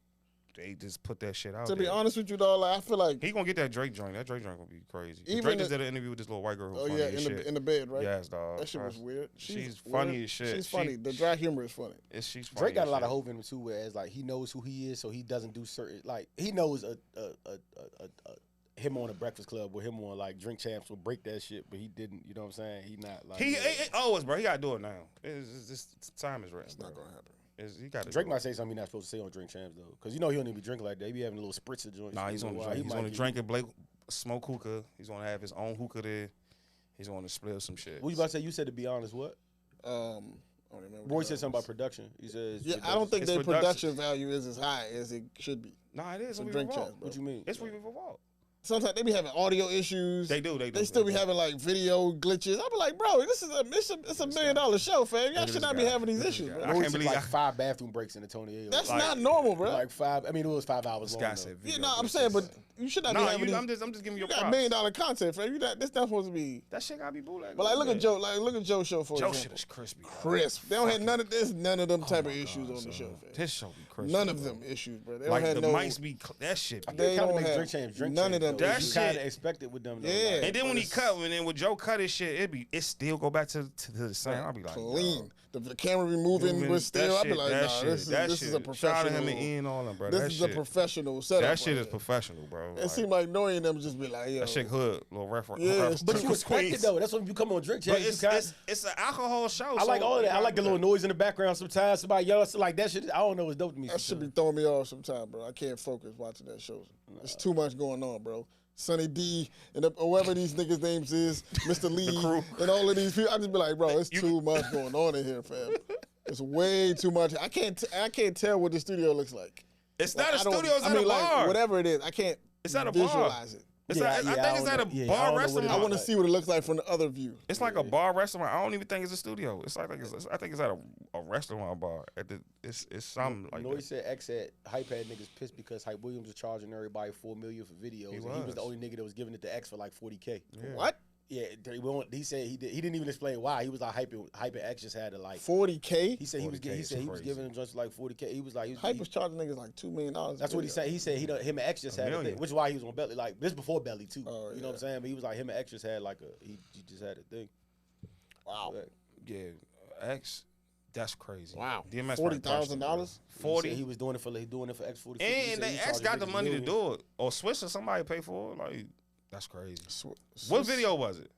just put that shit out
To
there.
be honest with you, though, like, I feel like
He gonna get that Drake joint. That Drake joint gonna be crazy.
Even
Drake just did an interview with this little white girl who funny as shit.
in the bed, right?
Yes, dog.
That shit was weird.
She's funny as shit.
She's funny. The dry humor is funny.
She's funny
Drake got
as
a lot of
shit.
hope in him too, whereas like he knows who he is, so he doesn't do certain like he knows him on a Breakfast Club with him on like Drink Champs will break that shit, but he didn't. You know what I'm saying? He not like
He always, bro. He gotta do it now. It's time is right.
It's not gonna happen.
He got
Drake might say something he's not supposed to say on Drink Champs though, because you know he don't even be drinking like that. He be having a little spritzer joint.
Nah, he's on the drink. He's on the drink and Blake smoke hookah. He's gonna have his own hookah there. He's gonna split some shit.
What you about to say? You said to be honest, what?
I don't remember.
Roy said something about production. He says,
Yeah, I don't think
It's
their
production.
production value is as high as it should be.
Nah, it is.
For
We
Drink
Revolt.
Champs, bro.
What you mean?
It's We Revolt.
Sometimes they be having audio issues.
They do.
They still be having like video glitches. I be like, bro, this is it's a $1 million show, fam. Y'all
Look at
should
this
not be
guy.
having these
Look at this
issues,
guy.
bro.
I
Roy
can't
took
believe
like
I-
5 bathroom breaks in the Tony Ayo.
That's
Like-
not normal, bro.
like 5. I mean, it was 5 hours
This
long.
guy
though.
said.
Yeah,
video
no, I'm
glitches.
saying, but you should not be
No,
having these.
I'm just giving you
You
your
got $1
props.
million content, fam. This not supposed to be.
That shit gotta be bootleg.
But like, look at Joe. Like, look at Joe's show for
Joe
example.
shit is crispy. dog.
Crisp. They don't have none of this. None of them type
Oh
of
my
issues
God,
on the show,
son.
fam.
This show be crispy.
None of
bro.
them issues, bro. They don't
Like
have
the
no.
mics be that shit. Be
They
Kinda
don't
make
have
Drink Champs drink
none of them
champs, though.
That
You
shit-
kind of expected with them. Though,
Yeah.
like,
And then when
but
he cut, and then when Joe cut his shit, it still go back to the same. I'll be like,
Clean. The camera be moving, but still, I be like, nah, this is a
Shout out to
professional.
him and Ian all them, bro.
This
That
is a
shit-
professional setup.
That shit
right
is
there.
professional, bro.
It
Like,
seeed like Nori and them just be like, yo.
that shit hood, little reference.
Yeah, it's
but
true.
you expect it though. That's when you come on Drink
But
Champs.
it's an alcohol show.
I like
so
all of that. I
you
like the
gotta
little
do
noise in the background sometimes. Somebody yells like that shit. I don't know. It's dope to me.
That should be
sometimes.
throwing me off sometimes, bro. I can't focus watching that show. There's too much going on, bro. Sonny D and whoever these niggas' names is, Mr. Lee,
crew.
and all of these people. I just be like, bro, it's
You-
too much going on in here, fam. It's way too much. I can't tell what the studio looks like.
It's
Like,
not a
I don't-
studio. It's
I
at
mean,
a
like,
bar.
whatever it is, I can't
It's at a bar.
visualize it.
It's
Yeah,
I
yeah, I
think it's
don't
at a
know. Yeah, I
bar
don't know what it
restaurant.
is.
I want to
like-
see what it looks like from the other view.
It's like a bar restaurant. I don't even think it's a studio. It's like I think it's at a restaurant bar. It's something like
Nori
that.
said X said Hype had niggas pissed because Hype Williams was charging everybody $4 million for videos.
He
and he was the
was.
only nigga that was giving it to X for like $40K.
Yeah.
What?
Yeah, he said he didn't even explain why. He was like Hype and X just had to like.
40K?
He said he was
40K
he
is
said he was
crazy.
giving him just like $40K. He was like
Hype was charging niggas like $2 million.
That's what he said. He said him and X just
$1
had a
million.
thing, which is why he was on Belly. Like this before Belly too.
Oh,
You know what I'm saying? But he was like him and X just had like he just had a thing.
Wow.
Like,
Yeah, X. That's crazy.
Wow.
DMX
$40,000?
he
40.
said he was doing it for X 40.
And they X got the money to do it, or Swiss or somebody pay for it. Like that's crazy. What video was it?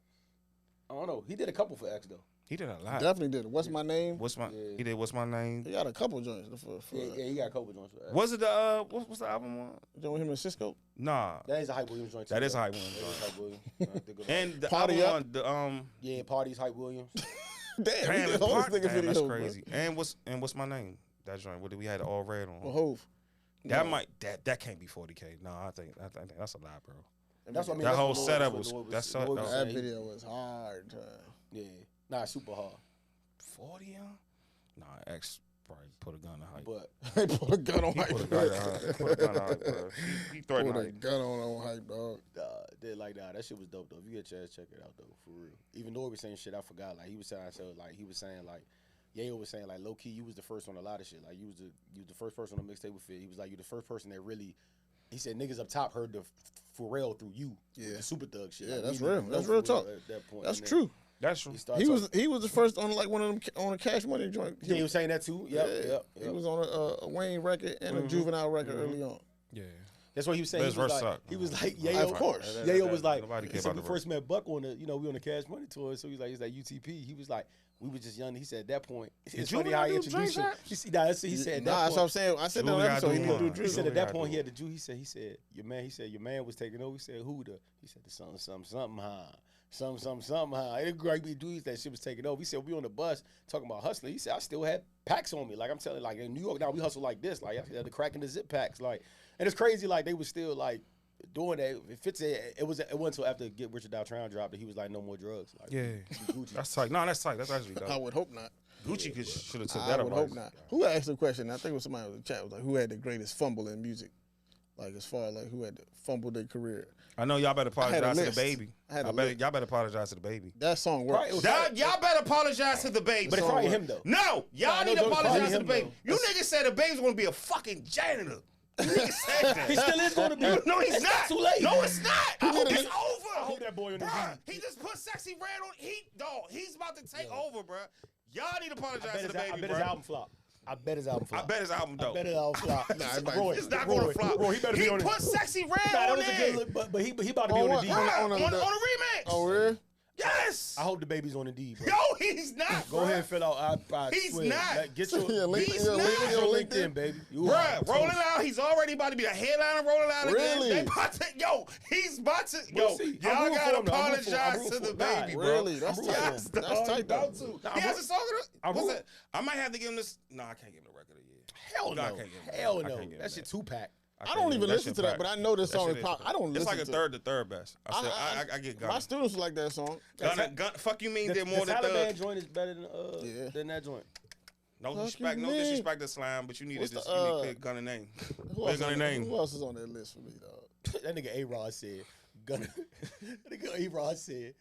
I don't know. He did a couple for X though.
He did a lot.
Definitely did it. What's my name?
He did What's My Name?
He got a couple joints for
Yeah, he got a couple joints for X.
Was it the what's the album one?
joint with him and Cisco.
Nah.
That is a Hype Williams joint.
That
too,
is
though.
Hype Williams
That is
joint.
Hype Williams. I think of it.
And the
Party
album
Up?
one,
Yeah, Parties Hype Williams.
Damn,
damn,
he did all this nigga
damn, that's
video, bro.
crazy. And what's my name? That joint. What did we had it all red on?
Well, Hove.
That
No.
might that can't be 40K. No, I think that's a lot, bro.
That's what I mean.
That
that's
whole
what Lloyd-
setup
that's
was-
what Lloyd
that's
Lloyd
so-
was
That
saying.
video was hard.
Yeah, nah, super hard.
40, yeah? Nah, X probably put a gun to hype.
But
They put a gun on
He
hype.
put a gun on hype. Put a gun on hype, bro. He threatened
Put a
hype.
gun on hype, dog.
did like that shit was dope though. If you get a chance, check it out though, for real. Even though he was saying shit, I forgot. Like he was saying, Yayo was saying like low key, you was the first on a lot of shit. Like you was the first person on mixtape with Fit. He was like you the first person that really. He said niggas up top heard the Pharrell through you.
Yeah.
The Super Thug shit.
Yeah,
Like,
that's
we didn't
real.
know
That's real
Pharrell
talk.
At that point.
That's
And then
Mm-hmm.
true.
That's true.
He started
He
talking-
was the first on like one of them on a Cash Money joint.
Yeah, he was saying that too. Yep,
Yeah,
yep.
He was on a Wayne record and a Juvenile record early on.
Yeah.
That's what he was saying.
His
He was
verse
like,
sucked.
he was like, Yayo,
Of course.
Yayo was like,
Nobody
he
cared
said
about
we
the
first met Buck on the, we on the Cash Money tour. So he's like UTP. He was like, we was just young. He said at that point, it's funny how he introduced him. He said at that
That's what I'm
point.
saying. I said that on
Juvenile
the episode. He
do
need to do
one.
Drew.
He said at
Juvenile
that point
do
he had the Jew. He said your man was taking over. He said who the? He said the something high. Something high. It great big dudes that shit was taking over. He said we on the bus talking about hustling. He said I still had packs on me. Like I'm telling, like in New York now we hustle like this. Like I had the crack in the zip packs. Like and it's crazy. Like they was still like doing that. It fits. It wasn't until after Get Rich or Die Trying dropped that he was like no more drugs. Like
Yeah.
Gucci.
That's tight. No, that's tight. That's actually
I
dope.
would hope not.
Gucci should have took
I
that
would
advice.
hope not. Who asked the question? I think it was somebody in the chat. Was like, who had the greatest fumble in music? Like as far as like who had fumbled their career.
I know y'all better
I had a
apologize to the
list.
baby.
I had a
Y'all better apologize to the baby.
That song works.
Y'all better apologize to the baby.
But it's probably him though.
No, y'all need to
don't
apologize to the
him,
baby.
though.
You niggas said the baby's gonna be a fucking janitor. You niggas said that.
He still is going to be.
No, he's
It's
not.
Too late.
No, it's not. It's over.
I hope that boy on the
Bruh,
D.
he just put Sexy Red on. He's about to take over, bruh. Y'all need to apologize to the
I
baby,
bet his
bruh.
album flop. I bet his album flop.
I bet his album dope.
I bet his album flop. Roy,
It's not gonna flop.
Roy, he better be on it.
put Sexy Red
Nah, that
on
was a
there.
good look, but he about to be
On
on the D.
what?
Bruh,
On
on
the-
a remix.
Oh, really?
Yes.
I hope the baby's on the D, bro.
No, he's not.
Go
bruh.
ahead and fill out. I
He's
swear.
not.
Get your,
Yeah, link-
He's
yeah,
not.
link-
get
yeah,
your
link
LinkedIn,
in.
baby. You
Bruh, rolling out. He's already about to be a headliner rolling out
Really?
again. They about to, he's about to.
We'll
Yo,
see.
y'all
I'm rooting
gotta
for him, though. I'm
apologize
rooting
to
for
the
him.
baby,
Nah,
bro.
Really? That's
I'm
tight.
rooting
Yes,
That's
dog,
tight,
you about
though.
to.
Nah,
He
I'm
has a song.
I'm
What's
rooting.
that? I might have to give him this. No, I can't give him the record of the year.
Hell
Nah, I
no.
can't give him that.
Hell
I
no.
can't give him
That shit
that.
Tupac.
I don't even listen to that, but I know this song
shit
is pop. I don't
It's
listen
like
to
the third best. I get
My
Gunna.
students like that song.
Gunna, fuck you mean
The
did more than
Taliban
third.
joint is better
Yeah.
than that joint.
No
Fuck
disrespect,
you
no
mean?
disrespect to Slime, but you need to
What's
just
the,
you need to pick Gunna name.
Who
Pick Gunna name.
who else is on that list for me, dog?
That nigga A-Rod said, Gunna. That nigga A-Rod said,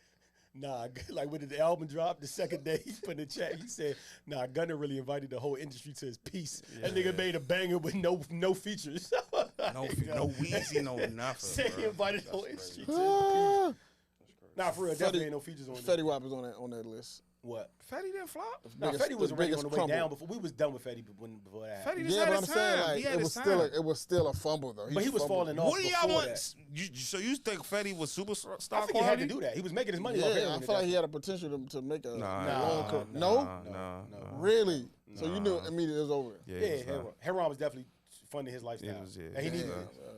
nah, like when the album dropped, the second day he put in the chat, he said, nah, Gunna really invited the whole industry to his piece. That nigga made a banger with no features.
No Weezy, no nothing.
Said he
bro.
invited the whole industry to his
Ah,
piece. Nah, for real, definitely ain't no features on
Fetty
there.
Wap is on that list.
What?
Fetty didn't flop.
Nah,
Biggest-
Fetty was
the
already
biggest
on the way
crumble.
down before. We was done with Fetty before that happened.
Fetty just
Yeah,
had
but I'm
his
saying
time.
like
He had
it
his
was
time.
still a fumble though.
But he was
fumbled.
falling off.
What do y'all
before
want?
that.
So you think Fetty was superstar
I think he had
quality?
to do that. He was making his money off
Yeah,
heroin
I
at
feel
that
like he
point.
had a potential to make a
Nah,
long career.
nah,
No,
nah.
really. So you knew immediately it was over.
Yeah,
Yeah,
he was
heroin.
not.
Heroin was definitely funding his lifestyle.
It was, yeah.
And he needed
Yeah.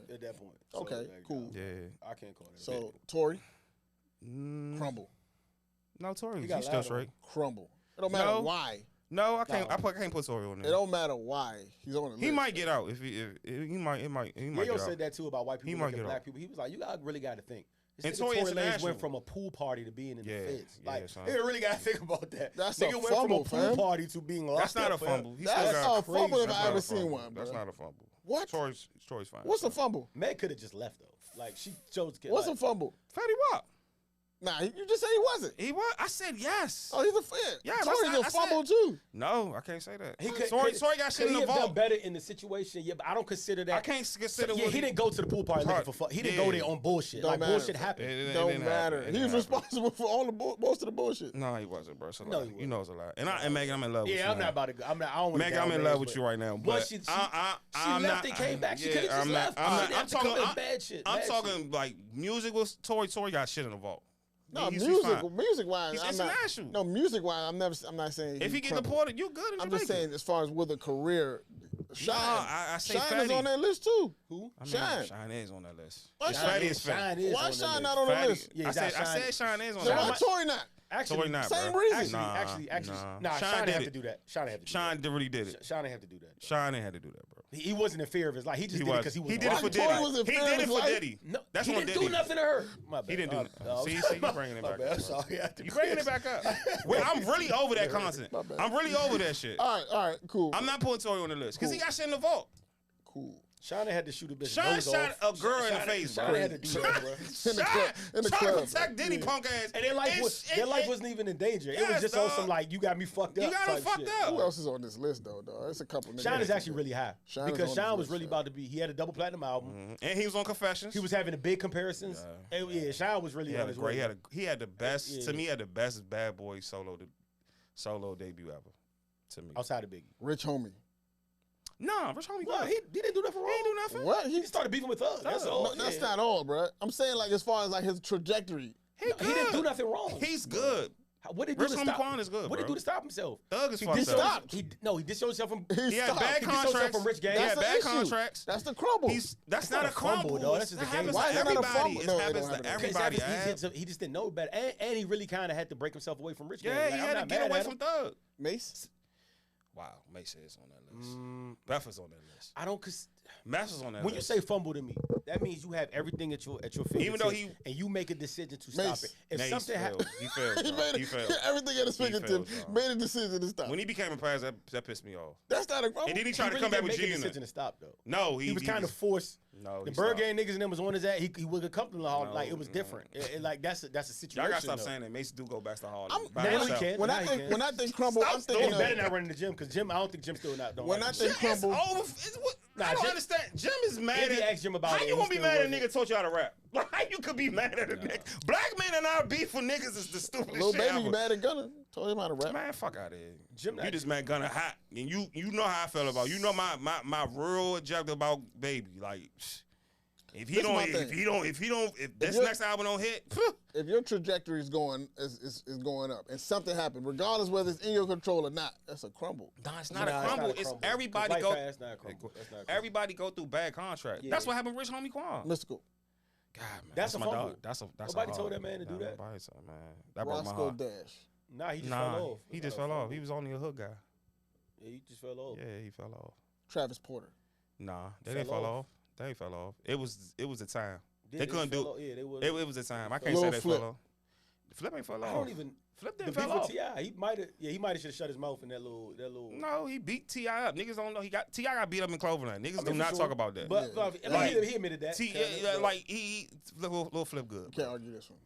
it at that point. So,
Okay,
like,
cool.
Yeah.
I can't call that.
So Tory,
Mm,
crumble,
no, Tory,
He got
he's still
loud
straight.
crumble. It don't matter
No.
why.
No, I can't.
No.
I can't put Tory on
It
there.
don't matter why he's on the list.
He might get out if he might
Yayo
get
said
out.
that too about white people
He might
making
get
black
out.
people. He was like, you really got to think. This
And
nigga
Tory
Tory Lanez
International.
went from a pool party to being in
Yeah,
the feds.
yeah,
Like,
son.
you really got to think about that.
That's
nigga
a
went
fumble,
from a pool
fam.
party to being locked
That's not a
up, fam.
fumble. He
That's
still got
a fumble if
That's
I
not
ever
a
seen
fumble.
one,
That's
bro.
not a fumble.
What?
Tory's fine.
What's a fumble?
Meg could have just left though. Like she chose to get.
What's
like,
a fumble?
Fetty Wap?
Nah, you just said he wasn't.
He what? I said yes.
Oh, he's a fan.
Yeah, that's
Tory's
not-
a
I
fumble
said-
too.
No, I can't say that.
He could,
Tory got shit in the
have done
vault.
better in the situation. Yeah, but I don't consider that.
I can't consider.
Yeah,
what
he didn't go to the pool party looking for fun. He didn't go
Yeah.
there on bullshit.
Don't
Like
matter.
bullshit happened.
It
Don't
didn't
matter.
happen. It
He was
didn't happen.
responsible for all the most of the bullshit.
No, he wasn't, bro. It's a
No,
lie.
he
You know it's a lie. And Megan, I'm in love with you.
Yeah, I'm
now.
not about to go. I don't want
Megan, I'm in love with you right now. But
she
I'm
left
not,
and came back. She
yeah,
could have just
I'm
left.
Not, I'm,
She
not,
didn't
I'm
have to come
talking.
with bad shit.
I'm
bad
talking
shit.
like music was Tory got shit in the vault.
No,
He's
music
fine.
wise,
He's
I'm not.
international.
No, music wise, I'm not saying.
If he get
crumbled.
deported, you good in
I'm
Jamaica.
just saying, as far as with a career, Shine.
I say
Shine is
Fetty.
on that list too.
Who?
I mean,
Shine.
Shine is on that list.
Why
It's
Shine
Fetty is Fetty.
Shine is
Why
on the
Shine
list.
not on the
Fetty-
list?
Yeah,
I said Shine is on
So
that
why
list.
Tory not?
Actually,
Tory not,
Same
bro.
reason.
Actually,
nah.
Shine
Shine
didn't have
did
to
it.
do that. Shine have to do
Shine
that.
really did it.
Shine didn't have to do that.
Shine didn't have to do that, bro.
He wasn't in fear of his life. He just
He
did it
was.
because he was.
He did it for
white.
Diddy.
Tory was in
He
fear
did
of
it
his
for
life.
Diddy.
No,
That's
he
on
didn't
Diddy.
do nothing to her. My bad.
He didn't do nothing. See, you bringing it
My
back
bad.
up,
I'm
bro.
sorry. I had to
You bringing it back up. Well, I'm really over that content.
My bad.
I'm really over that shit.
All right, cool.
I'm not putting Tory on the list because he
Cool.
got shit in the vault.
cool.
Shine had to shoot a bitch.
Shine
nose
shot
off.
a girl in the
Shine-
face,
Shine
bro.
had to do that, bro.
In the
Shine-
club- in the
trying
club,
to protect
bro.
Diddy punk ass.
And their life
It's-
wasn't even in danger. It
Yes,
was just on
dog.
some like you got me fucked up.
You got him
type
fucked
shit.
up.
Who else is on this list though, dog? It's a couple niggas.
Shine is actually really high
Shine is
because
on
Shine
this
was
list,
really
yeah.
about to be. He had a double platinum album.
And he was on Confessions.
He was having the big comparisons. Yeah, Shine was really
He
on
had a
his
great.
way.
He had the best.
Yeah.
To me, he had the best Bad Boy solo debut ever. To me.
outside of Biggie.
Rich homie.
Nah, Rich Homie.
Well,
good.
he didn't do nothing wrong.
He ain't do nothing.
What?
He started beefing with Thug. That's
Thug.
all.
No, that's
Yeah.
not all, bro. I'm saying like as far as like his trajectory.
He
No, he didn't
good.
do nothing wrong.
He's good.
What did he do
Rich
to
Homie
stop?
Quan is good,
What did he
bro.
do to stop himself?
Thug is
He
fucked
did
up.
stopped.
He dissed himself from.
He
He had
stopped.
bad
He dissed himself
contracts.
from Rich Gang.
He
That's
had
the
bad
issue.
contracts.
That's the crumble.
That's
not
not
a
a crumble,
fumble, though. That's just
That
the game.
happens
Why
to
is that not a
everybody.
fumble?
It
No, it
happens
don't
to
happen.
everybody.
He just didn't know better, and he really kind of had to break himself away from Rich Gang.
Yeah,
Like,
he
I'm
had to
not
get
mad
away
at
from
him.
Thug.
Mace.
Wow, Mace is on that list. Beth is on that list.
I don't. Cause
Mass is on that
when you
list.
say fumble to me, that means you have everything at your fingertips.
Even though
and you make a decision to stop
Mace.
it. If
Mace
something
failed.
happens,
He failed.
He
dog.
made
He failed.
everything at his
He failed,
fingertips.
dog.
Made a decision to stop.
When he became a pass, that pissed me off.
That's not a problem.
And then he tried to
really
come back
didn't
with
make a
G in
decision
it.
to stop though.
No,
He was kind of forced.
No,
The
he
Bird
stopped.
Gang niggas and them was on his ass. He would get comfortable.
No,
Like it was
no.
different. Like that's a situation.
Y'all gotta stop
though.
saying that. Mace do go back to Harlem.
I'm-
by
Now he
himself.
can.
When
Now
I
he
think
can.
when I think crumble,
Stop
I'm
He
thinking
better
of
not run in the gym because Jim. I don't think Jim still not. Don't
when I
like
think
It's
crumble.
over. I don't
Jim-
understand. Jim is mad
If you
at.
ask Jim about
How
it,
you
he
gonna be
still
mad at a
wasn't.
nigga told you how to rap? Like, how you could be mad at a nigga? Black men and our beef for niggas is the stupidest
Little
shit
baby
ever.
bad at Gunna. Told him how to rap.
Man, fuck out of here.
Jim
You
not-
just mad Gunna hot, and you know how I felt about. You know my real objective about Baby. Like, if
This is my thing.
if this
you're-
next album don't hit,
If your trajectory is going going up and something happened, regardless whether it's in your control or not, that's a crumble.
nah, it's not
Nah,
a crumble. It's
crumble.
everybody
Life
go.
pass, not a crumble. That's not a crumble.
Everybody go through bad contracts.
Yeah.
That's what happened with Rich Homie Quan.
Mystical.
God, man,
That's a
my
fumble.
dog. That's
Nobody
a
told
hard.
that man to do
Nah,
that.
nobody told, man. That broke my
Roscoe
heart.
Dash.
Nah, he just
Nah,
fell off.
he
It's
just
not a
fell off.
fumble.
He was only a hood guy.
Yeah, he just fell off.
Yeah, he fell off.
Travis Porter.
Nah, they
Fell
didn't fall
off.
off. They fell off. It was the time.
Yeah,
They couldn't
fell
do-
off. Yeah, they was.
It was the time. I can't
Lil
say they
Flip.
fell off. Flip ain't fell off.
I don't even.
Flip
The
didn't
beef
fell
with
off.
T.I. He might have. Yeah, he might have should have shut his mouth in that little.
No, he beat T.I. up. Niggas don't know. T.I. got beat up in Cloverland. Niggas
I mean,
do
for
not
sure.
talk about that.
But
Yeah.
I
Like,
mean, he admitted that.
Yeah, like he little Flip good.
Can't argue this one.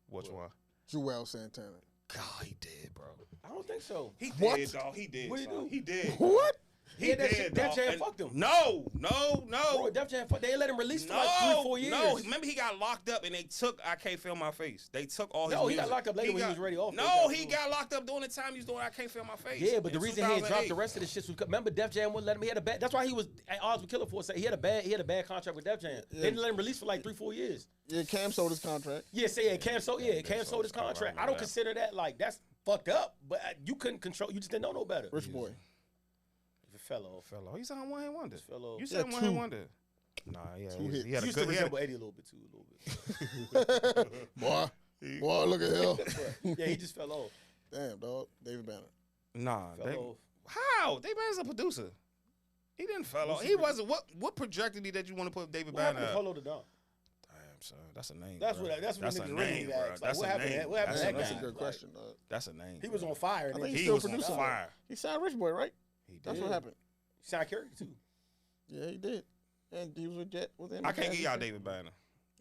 Which one?
Joel Santana.
God, he did, bro.
I don't think so.
He
What?
did, dog. He did.
What'd he
son.
do?
He did.
What?
He
Yeah, that
did,
shit-
dog.
Def Jam
And-
fucked him.
No.
Bro, Def Jam, they let him release for like 3-4 years.
No, remember he got locked up and they took I Can't Feel My Face. They took all his
No, he
music.
got locked up later when he was already off.
No, he got locked up during the time he was doing I Can't Feel My Face.
Yeah, but the
in
reason he had dropped
2008.
the rest of the shit was remember Def Jam wouldn't let him. He had a bad. That's why he was at odds with Killer Force. He had a bad contract with Def Jam. They didn't let him release for like 3-4 years.
Yeah, Cam sold his contract.
Yeah, Cam sold his contract. I don't consider that like that's fucked up. But you couldn't control. You just didn't know no better.
Rich boy.
If it fell off.
Fell off. He said one hit wonder.
Fell off.
You said
Yeah,
one hit
two.
wonder. Nah, yeah,
Two hits.
he had
He
a
used to
good. He had,
resemble Eddie a little bit too, a little bit.
Boy, look at him.
Yeah, he just fell off.
Damn, dog. David Banner.
nah,
Fell
they,
off.
how? David Banner's a producer. He didn't fell off. He wasn't. What projected he that you want to put David
What happened
Banner?
to Polo the Don?
Damn, son, that's a name.
That's
bro.
what
that's
niggas
a
really
name,
need to
bro.
ask. Like,
That's
what
a
happened to
name.
that- what happened
That's
to
a
that
That's a
name.
good
Like,
question, dog.
That's a name.
He was
bro.
on fire.
I
And
think
then
he's
He
still
was on
producing.
fire.
He signed Rich Boy, right?
He
That's
did.
what happened.
signed Curry too.
Yeah, he did. And he was with Jet with him.
I can't get y'all David Banner.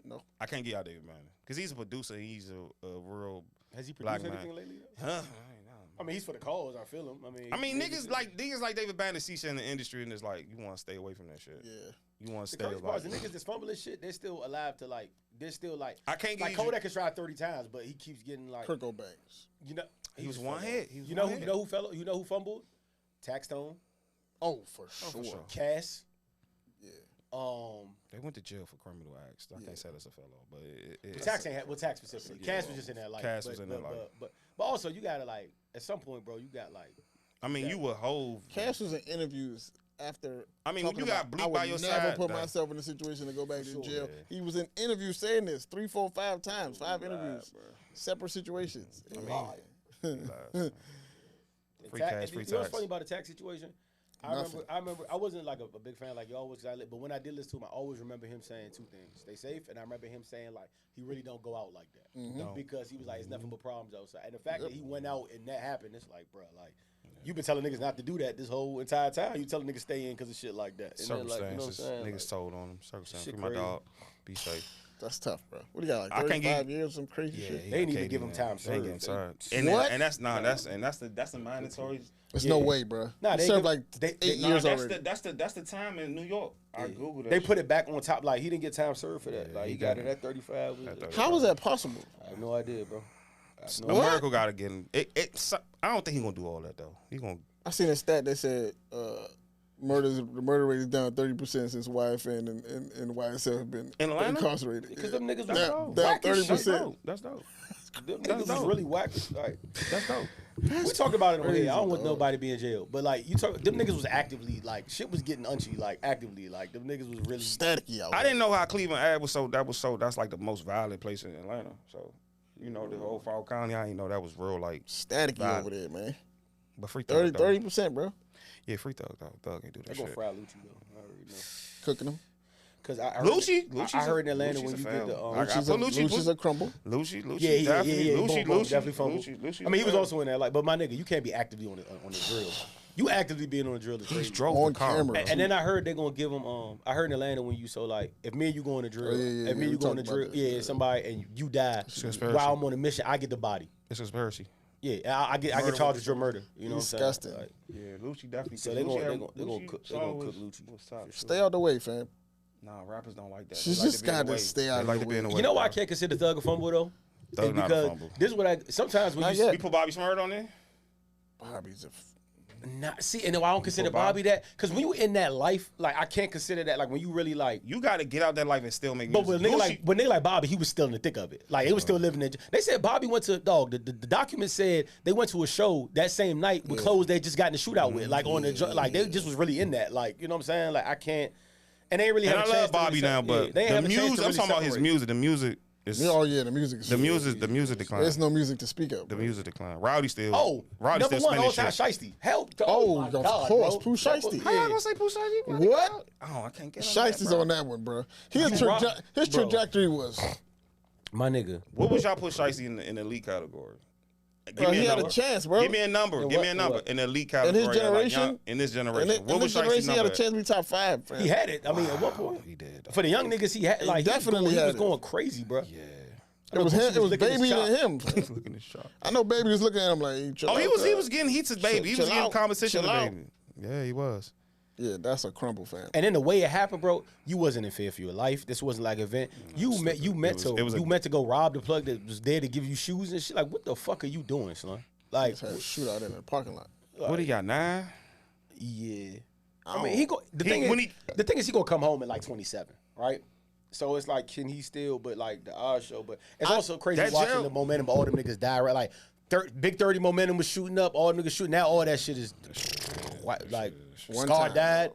No.
I can't get y'all David Banner because he's a producer. He's a real.
Has he
Black
produced
man.
anything lately?
Huh?
I mean, he's for the cause. I feel him.
I mean, niggas like David Banner see shit in the industry and it's like you want to stay away from that shit.
Yeah.
You want to
the
stay
crazy part
like.
is the niggas that's fumbling shit. They're still alive to like. They're still like.
I can't
Like
get
Kodak has tried 30 times, but he keeps getting like.
Kirk O'Banks.
You know,
He was
just
one
fell
hit.
off.
He was
You know
one
who?
hit.
You know who fell? You know who fumbled? Taxstone,
Oh, for sure.
sure.
Cass.
Yeah.
They went to jail for criminal acts. I can't say that's a fellow, but
Tax ain't had, well, Tax specifically.
Yeah,
Cass was just in that life.
Cass
but,
was in
but,
that life.
But also, you gotta like at some point, bro. You got like.
I mean, you were Hove.
Cash was in interviews after.
I mean, when
talking
you got
about,
bleep
I would
by your
never
side,
put
though.
myself in a situation to go back to
sure,
jail.
yeah.
He was in interviews saying this 3, 4, 5 times, 5 interviews, separate situations.
Free cash, free
You know what's
tax.
funny about the tax situation?
Nothing.
I remember. I wasn't like a big fan like y'all was, but when I did listen to him, I always remember him saying two things: "Stay safe," and I remember him saying like he really don't go out like that
No.
because he was like it's nothing but problems outside. And the fact that he went out and that happened, it's like, bro, like you've been telling niggas not to do that this whole entire time. You telling niggas stay in because of shit like that. And then, like, you know what I'm
Circumstances.
saying?
Niggas
Like,
told on him. Circumstances.
shit
Free my
crazy.
dog. Be safe.
That's tough, bro. What do you got,
I
like
can't get-
35 years, some crazy shit?
he
They
got
need to
KD
give him
now.
time
They ain't getting
served.
tired. And
What?
and that's the mandatory.
There's
Yeah.
no way, bro.
Nah,
He
they
served
give-
like
they-
8
Nah,
years
that's
already.
that's the time in New York. I googled that.
They
shit.
put it back on top. Like he didn't get time served for that.
Yeah,
Like
he
he got
got
it at 35.
At 35.
How is that possible?
I have no idea, bro. I have no
What?
America gotta get him. I don't think he's gonna do all that though. He gonna.
I seen a stat that said the murder rate is down 30% since YFN and YSL have been
In Atlanta?
incarcerated.
Because them niggas was
down
whack as shit.
30%.
That's dope.
Them
That's
niggas was
dope.
really whack. Like,
That's dope.
we talk about it on
crazy,
here. I don't want
dog.
nobody to be in jail. But like you talk, them niggas was actively like shit was getting unchy. Like actively, like them niggas was really.
Staticky out
I
there.
didn't know how Cleveland Ave was so. That's like the most violent place in Atlanta. So, you know, the whole Fall County. I didn't know that was real. Like,
Staticky
Violent.
over there, man.
but free thug.
30%, bro.
Yeah, free thug. Thug ain't do
They
that
gonna
shit.
fry Lucci though. I already know.
Cooking them.
Because I heard in Atlanta when you get the
Lucci's a crumble.
Lucci,
yeah,
Lucci,
definitely fumble. I mean, he was also in that, like, but my nigga, you can't be actively on the drill. You actively being on the drill is crazy.
On camera.
And then I heard they're gonna give him. I heard in Atlanta when you like, if me and you go on the drill, if me and you go on the drill, somebody and you die while I'm on a mission, I get the body.
It's conspiracy.
Yeah, I get charged with your murder. You know what I'm saying? Like,
yeah, Lucci definitely.
So they're gonna cook Lucci.
Stay out the way, fam.
Nah, rappers don't like that.
She just gotta stay out of the way.
You know why I can't consider Thug a fumble though?
Thug not a fumble.
This is what sometimes when you
put Bobby Smurd on there.
Bobby's a.
And I don't consider Bobby that, because when you in that life, like I can't consider that, like when you really like.
You got to get out that life and still make music.
But when they like Bobby, he was still in the thick of it. Like it was still living in. They said Bobby went to the document said they went to a show that same night with clothes they just got in the shootout with, like on the like they just was really in that, like you know what I'm saying? Like I can't, and they really. And
I love Bobby now, but the music. I'm talking about his music. The music.
The music.
The music decline.
There's no music to speak of.
The music decline. Rowdy still.
Rowdy
still
number one all
spinning
time
shit.
Shiesty. Hell,
of course, Pooh Shiesty.
How y'all gonna say Pooh Shiesty?
What?
Oh, I can't get
Shiesty's on that one, bro. His trajectory was.
My nigga.
What would y'all put Shiesty in the elite category?
Bro, he had a chance, bro.
Give me a number. Give me a number in the elite category.
In his generation?
In this generation.
What was Shiesty's number? He had a chance to be top 5, fam.
He had it. I mean, at one point.
He did.
For the young niggas, he had, like,
definitely
he was going crazy, bro.
Yeah.
It was him. It was Baby and him.
Looking at shot.
I know Baby was looking at him like,
he was getting heat to Baby. He was getting competition to Baby. Yeah, he was.
Yeah, that's a crumble, fam.
And then the way it happened, bro, you wasn't in fear for your life. This wasn't like an event. You meant to go rob the plug that was there to give you shoes and shit. Like, what the fuck are you doing, son? Like,
just had a shootout in the parking lot.
What he got, 9?
Yeah. I mean, the thing is he gonna come home at like 27, right? So it's like, can he still? But like the odds show. But it's also crazy watching the momentum. All them niggas die, right? Like big 30 momentum was shooting up. All them niggas shooting. Now all that shit is like Scar died.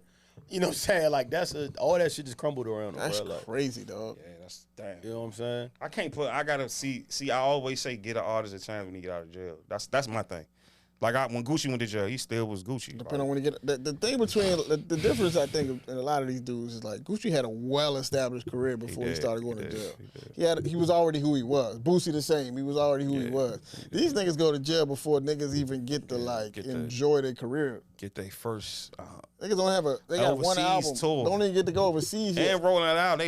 You know what I'm saying? Like all that shit just crumbled around him.
That's
bro. Like,
crazy, dog.
Yeah, that's damn.
You know what I'm saying?
I gotta see. I always say get an artist a chance when he get out of jail. That's my thing. Like when Gucci went to jail, he still was Gucci.
Depending on when he get the thing between the difference, I think, in a lot of these dudes is like Gucci had a well-established career before he started going to jail. He was already who he was. Boosie the same. He was already who he was. These niggas go to jail before niggas even get to enjoy their career.
Get their first.
Niggas don't have they got one album.
Tour.
Don't even get to go overseas yet.
And rolling it out,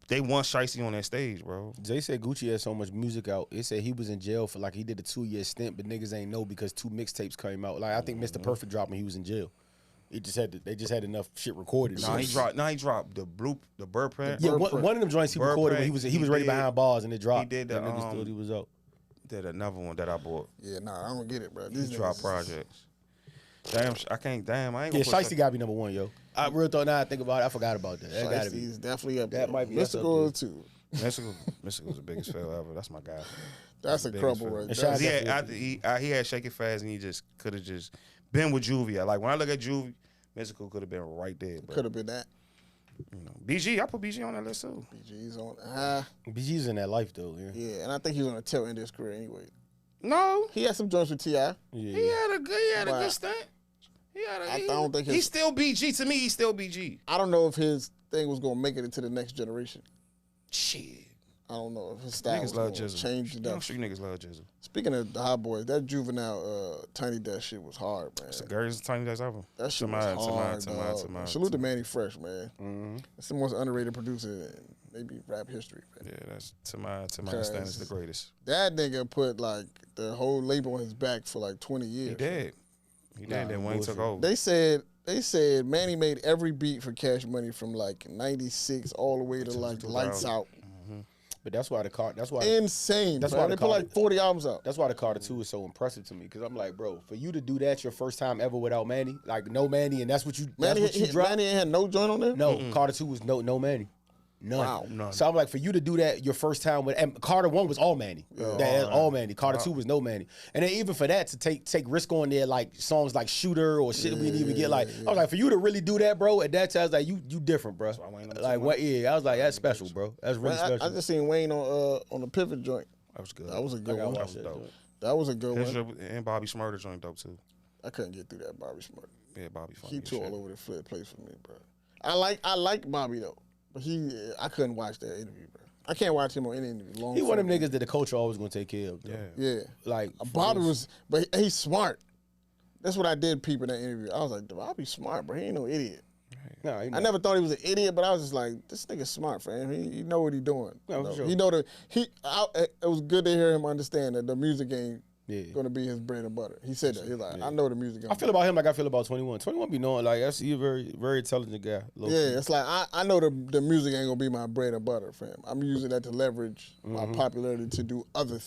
they want Shiesty on that stage, bro.
They said Gucci had so much music out. They said he was in jail for he did a 2-year stint, but niggas ain't know because 2 mixtapes came out. Like I think Mr. Perfect dropped when he was in jail. They just had enough shit recorded.
He dropped the Bird Print.
Yeah, one of them joints he recorded when he was ready behind bars and it dropped.
He did
the niggas thought he was out.
Did another one that I bought.
Yeah, I don't get it, bro.
These drop projects. Damn, I can't. Damn, I ain't.
Yeah, Shiesty gotta be number 1, yo. I real thought now I think about it, I forgot about that. That gotta be.
He's definitely up there.
That might be
Mystical too.
Mystical's the biggest fail ever. That's my guy.
That's a crumble right there.
He had Shake It Fast and he just could have just been with Juvia. Like when I look at Juvia, Mystical could have been right there.
Could have been that.
You know, BG, I put BG on that list too.
BG's on.
BG's in that life though.
Yeah, and I think he's on a tail end of his career anyway.
No,
he had some joints with T.I.
Yeah. He had a good stint.
I don't think
he's still BG. To me, he's still BG.
I don't know if his thing was gonna make it into the next generation.
Shit.
I don't know if his style was gonna change it up.
I'm sure you niggas love Jizzle.
Speaking of the Hot Boys, that Juvenile Tiny Desk shit was hard, man.
It's the greatest Tiny Desk album.
That shit was hard, Salute to Manny Fresh, man. Mm-hmm. That's the most underrated producer in maybe rap history, man.
Yeah, that's to my understanding is the greatest.
That nigga put the whole label on his back for 20 years.
He did. Then Wayne took over.
They said Manny made every beat for Cash Money from 96 all the way to Lights Out.
Mm-hmm. But that's why
insane. That's why they put 40 albums out.
That's why the Carter 2 is so impressive to me, because I'm like, bro, for you to do that your first time ever without Manny, no Manny, and that's what you dropped.
Manny ain't had no joint on there.
No, Carter 2 was no Manny. None.
Wow.
None.
So I'm like, for you to do that your first time with, and Carter 1 was all Manny. All Manny. Carter 2 was no Manny. And then even for that, to take risk on there, songs like Shooter or shit we didn't even get, I was like, for you to really do that, bro, at that time, I was like, you different, bro. I was like, that's special, bro. That's really special.
I just seen Wayne on the Pivot joint.
That was good.
That was a good one. That was a good one.
And Bobby Smurder joint dope too.
I couldn't get through that Bobby Smurder.
Yeah, Bobby funny.
He too all over the place for me, bro. I like Bobby though. But I couldn't watch that interview, bro. I can't watch him on any interview.
He one of them niggas that the culture always gonna take care of. Though.
Yeah.
Like
Bobby was, but he's smart. That's what I did peep in that interview. I was like, Bobby's smart, bro. He ain't no idiot.
No,
I never thought he was an idiot, but I was just like, this nigga's smart, fam. He know what he doing.
No, for sure.
He know it was good to hear him understand that the music ain't gonna be his bread and butter. He said that. He's like, I know the music.
I feel about him like I feel about 21. 21 be knowing like he's a very, very intelligent guy.
It's like I know the music ain't gonna be my bread and butter, fam. I'm using that to leverage my popularity to do other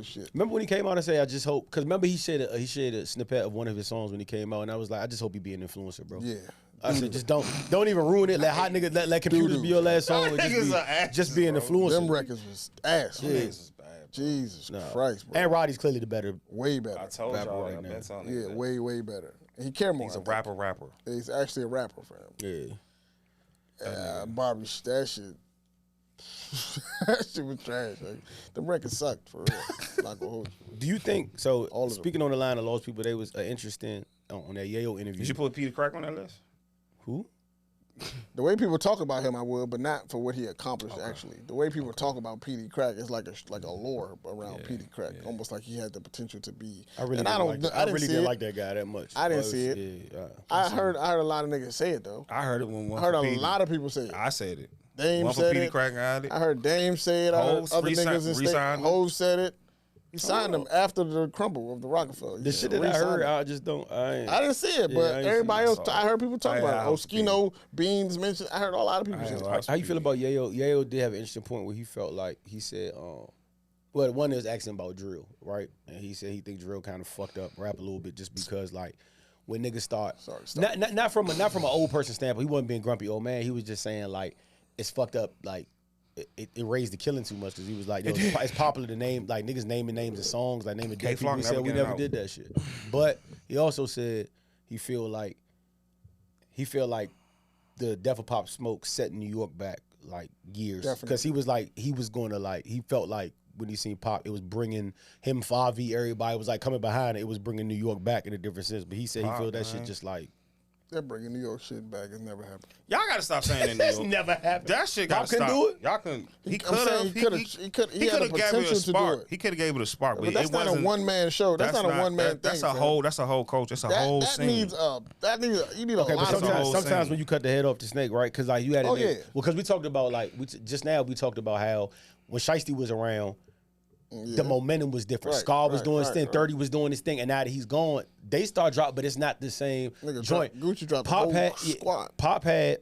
shit.
Remember when he came out and said, I just hope, because remember he shared a snippet of one of his songs when he came out, and I was like, I just hope he be an influencer, bro.
Yeah.
I said, just don't even ruin it. Let hot niggas, let computers be your last song. Just be an influencer.
Them records was ass.
Yeah.
Jesus Christ, bro.
And Roddy's clearly the better.
Way better.
I told y'all that that's on
Yeah, way better. And he care more.
He's a rapper.
He's actually a rapper, fam.
Yeah.
Bobby, that shit. That shit was trash. Like, them records sucked, for real. Not gonna hold you.
Do you think, so speaking on the line of lost people, they was interesting on that Yayo interview.
You should put Peter Crack on that list.
Who?
The way people talk about him, I would, but not for what he accomplished. Actually, the way people talk about Petey Crack is like a lore around Petey Crack, almost like he had the potential to be.
I really didn't like that guy that much.
I didn't see it. I heard a lot of niggas say it though.
I heard it when one.
I heard a lot of people say it.
I said it.
Dame
one
said
for
it.
Crack got it.
I heard Dame say it. I heard other niggas in state. Hov said it. He signed him after the crumble of the Rockefeller.
The shit that I heard, I just don't. I
didn't see it, but everybody else, I heard people talk about it. Oskino, Beans mentioned. I heard a lot of people say it.
How you feel about Yayo? Yayo did have an interesting point where he felt like he said, well, one was asking about drill, right? And he said he think drill kind of fucked up rap a little bit just because like when niggas start, not from an old person standpoint. He wasn't being grumpy old man. He was just saying like it's fucked up like. It raised the killing too much because he was like, yo, it's popular to name like niggas naming names of songs, like naming dead people. He said we never did that shit. But he also said he feel like the Death of Pop Smoke set New York back like years because he was like he felt like when he seen Pop, it was bringing him, Favi, everybody was like coming behind it. It was bringing New York back in a different sense. But he said he feel that shit just like.
They're bringing New York shit back. It's never happened.
Y'all gotta stop saying that.
That's never happened.
That shit gotta stop.
Do it?
Y'all can. He could have. He could have gave it a spark. He could have gave it a spark, but
that's not a one man show. That's not a one man thing.
That's a whole. That's a whole coach. That's a whole scene.
You need a lot of
sometimes when you cut the head off the snake, right? Because like you had it. Well, because we talked about like just now we talked about how when Shiesty was around. Yeah. The momentum was different. Scar was doing his thing. 30 was doing his thing, and now that he's gone, they start dropping, but it's not the same joint.
Gucci dropped
Pop
the whole squad.
Pop had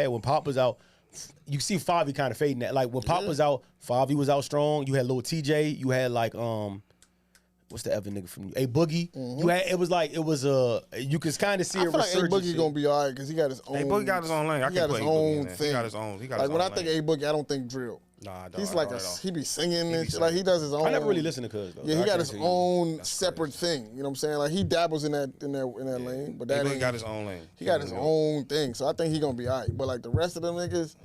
when Pop was out. You see Favi kind of fading that. Like when Pop was out, Favi was out strong. You had Lil TJ. You had like what's the other nigga from A Boogie? You had you could kind of see a resurgence.
A Boogie gonna be alright because he got his own.
A Boogie got his own lane.
He got his own thing.
He got his own.
Like when I think A Boogie, I don't think drill.
Nah, I don't.
He's like he be singing and shit. Like he does his own.
I never really listened to Cuz though.
Yeah, he got his own separate thing. You know what I'm saying? Like he dabbles in that lane, but that
ain't got his own lane.
He got his own thing, so I think he gonna be alright. But like the rest of them niggas,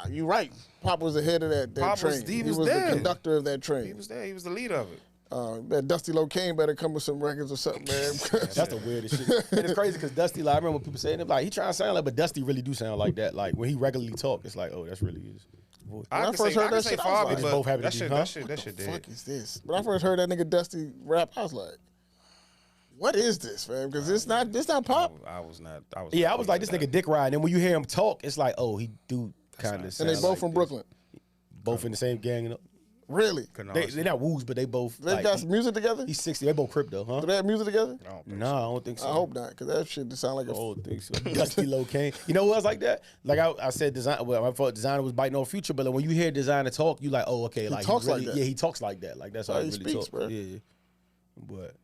you right. Pop was ahead of that train.
He
was
there.
The conductor of that train.
He was there. He was the leader of it.
Dusty Locane better come with some records or something, man.
That's the weirdest shit. And it's crazy because Dusty, like I remember people saying it, like he trying to sound like, but Dusty really do sound like that. Like when he regularly talk, it's like, oh, that's really his voice.
When I first heard that shit, I was like,
both having
that
to
shit.
do,
That shit. That shit.
What the fuck is this? When I first heard that nigga Dusty rap, I was like, what is this, fam? Because it's not Pop.
I was
like, this nigga dick ride. And when you hear him talk, it's like, oh, he do kind of.
And they both from Brooklyn.
Both in the same gang. You know?
Really?
They're not woos, but they both.
They got some music together?
He's 60. They both crypto, huh?
Do they have music together?
No, I don't think so.
I hope not, because that shit just sound like
I don't think so. Dusty Locane. You know who else like that? Like I said, I thought Designer was biting on Future, but like when you hear Designer talk, you like, oh, okay. Like,
he talks like that.
Yeah, he talks like that. Like that's how he really
speaks,
talks.
Bro.
Yeah. But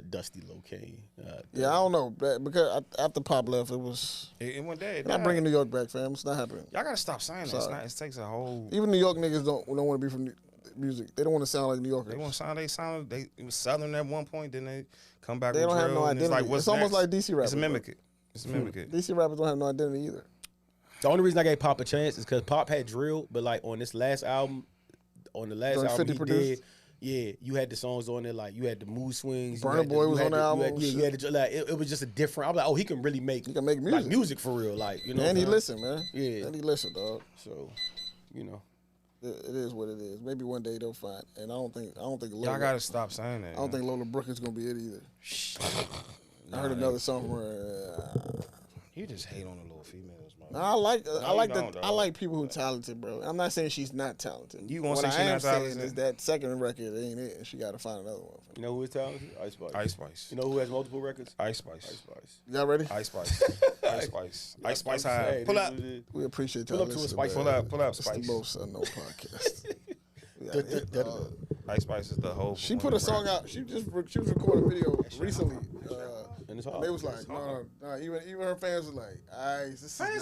Dusty Locane.
Yeah, I don't know. Because after Pop left, it was...
It went dead.
Not bringing New York back, fam. It's not happening.
Y'all got to stop saying that. It takes a whole...
Even New York niggas don't want to be from music. They don't want to sound like New Yorkers.
They want to sound... It was Southern at one point, then they come back
with
drill.
They don't have no identity. It's almost like DC rappers.
It's a mimic it.
DC rappers don't have no identity either.
The only reason I gave Pop a chance is because Pop had drill, but like on this last album, he did... Yeah, you had the songs on there, like you had the mood swings.
Burna Boy was on the album.
Yeah, you had the, like it was just a different. I'm like, oh, he can really make.
He can make music.
Like music for real, like you know.
And he listen, man.
Yeah.
And he listen, dog.
So, you know.
It is what it is. Maybe one day they'll find. And I don't think Lola.
Y'all gotta stop saying that.
I don't think Lola Brooke is gonna be it either. I heard another song from her.
You just hate on the little females, man.
I
don't,
like people who talented, bro. I'm not saying she's not talented.
You won't
what
say
I
she's
am
not
saying
talented?
is that second record ain't it, and she got to find another one.
You know who is talented? Ice Spice.
Ice Spice.
You know who has multiple records?
Ice Spice.
Ice Spice.
Y'all ready?
Ice Spice. Ice Spice. Ice Spice high.
Hey,
Pull up.
We appreciate
Pull
y'all
up to a
listening,
Spice.
man.
Pull up,
It's
Spice.
the most unknown podcast. We gotta hit, dog.
Ice Spice is the whole.
She put a song out. She was recording a video recently.
And it's
And
hard.
they was like, no. Even her fans was like, Ice. This is
Fans
not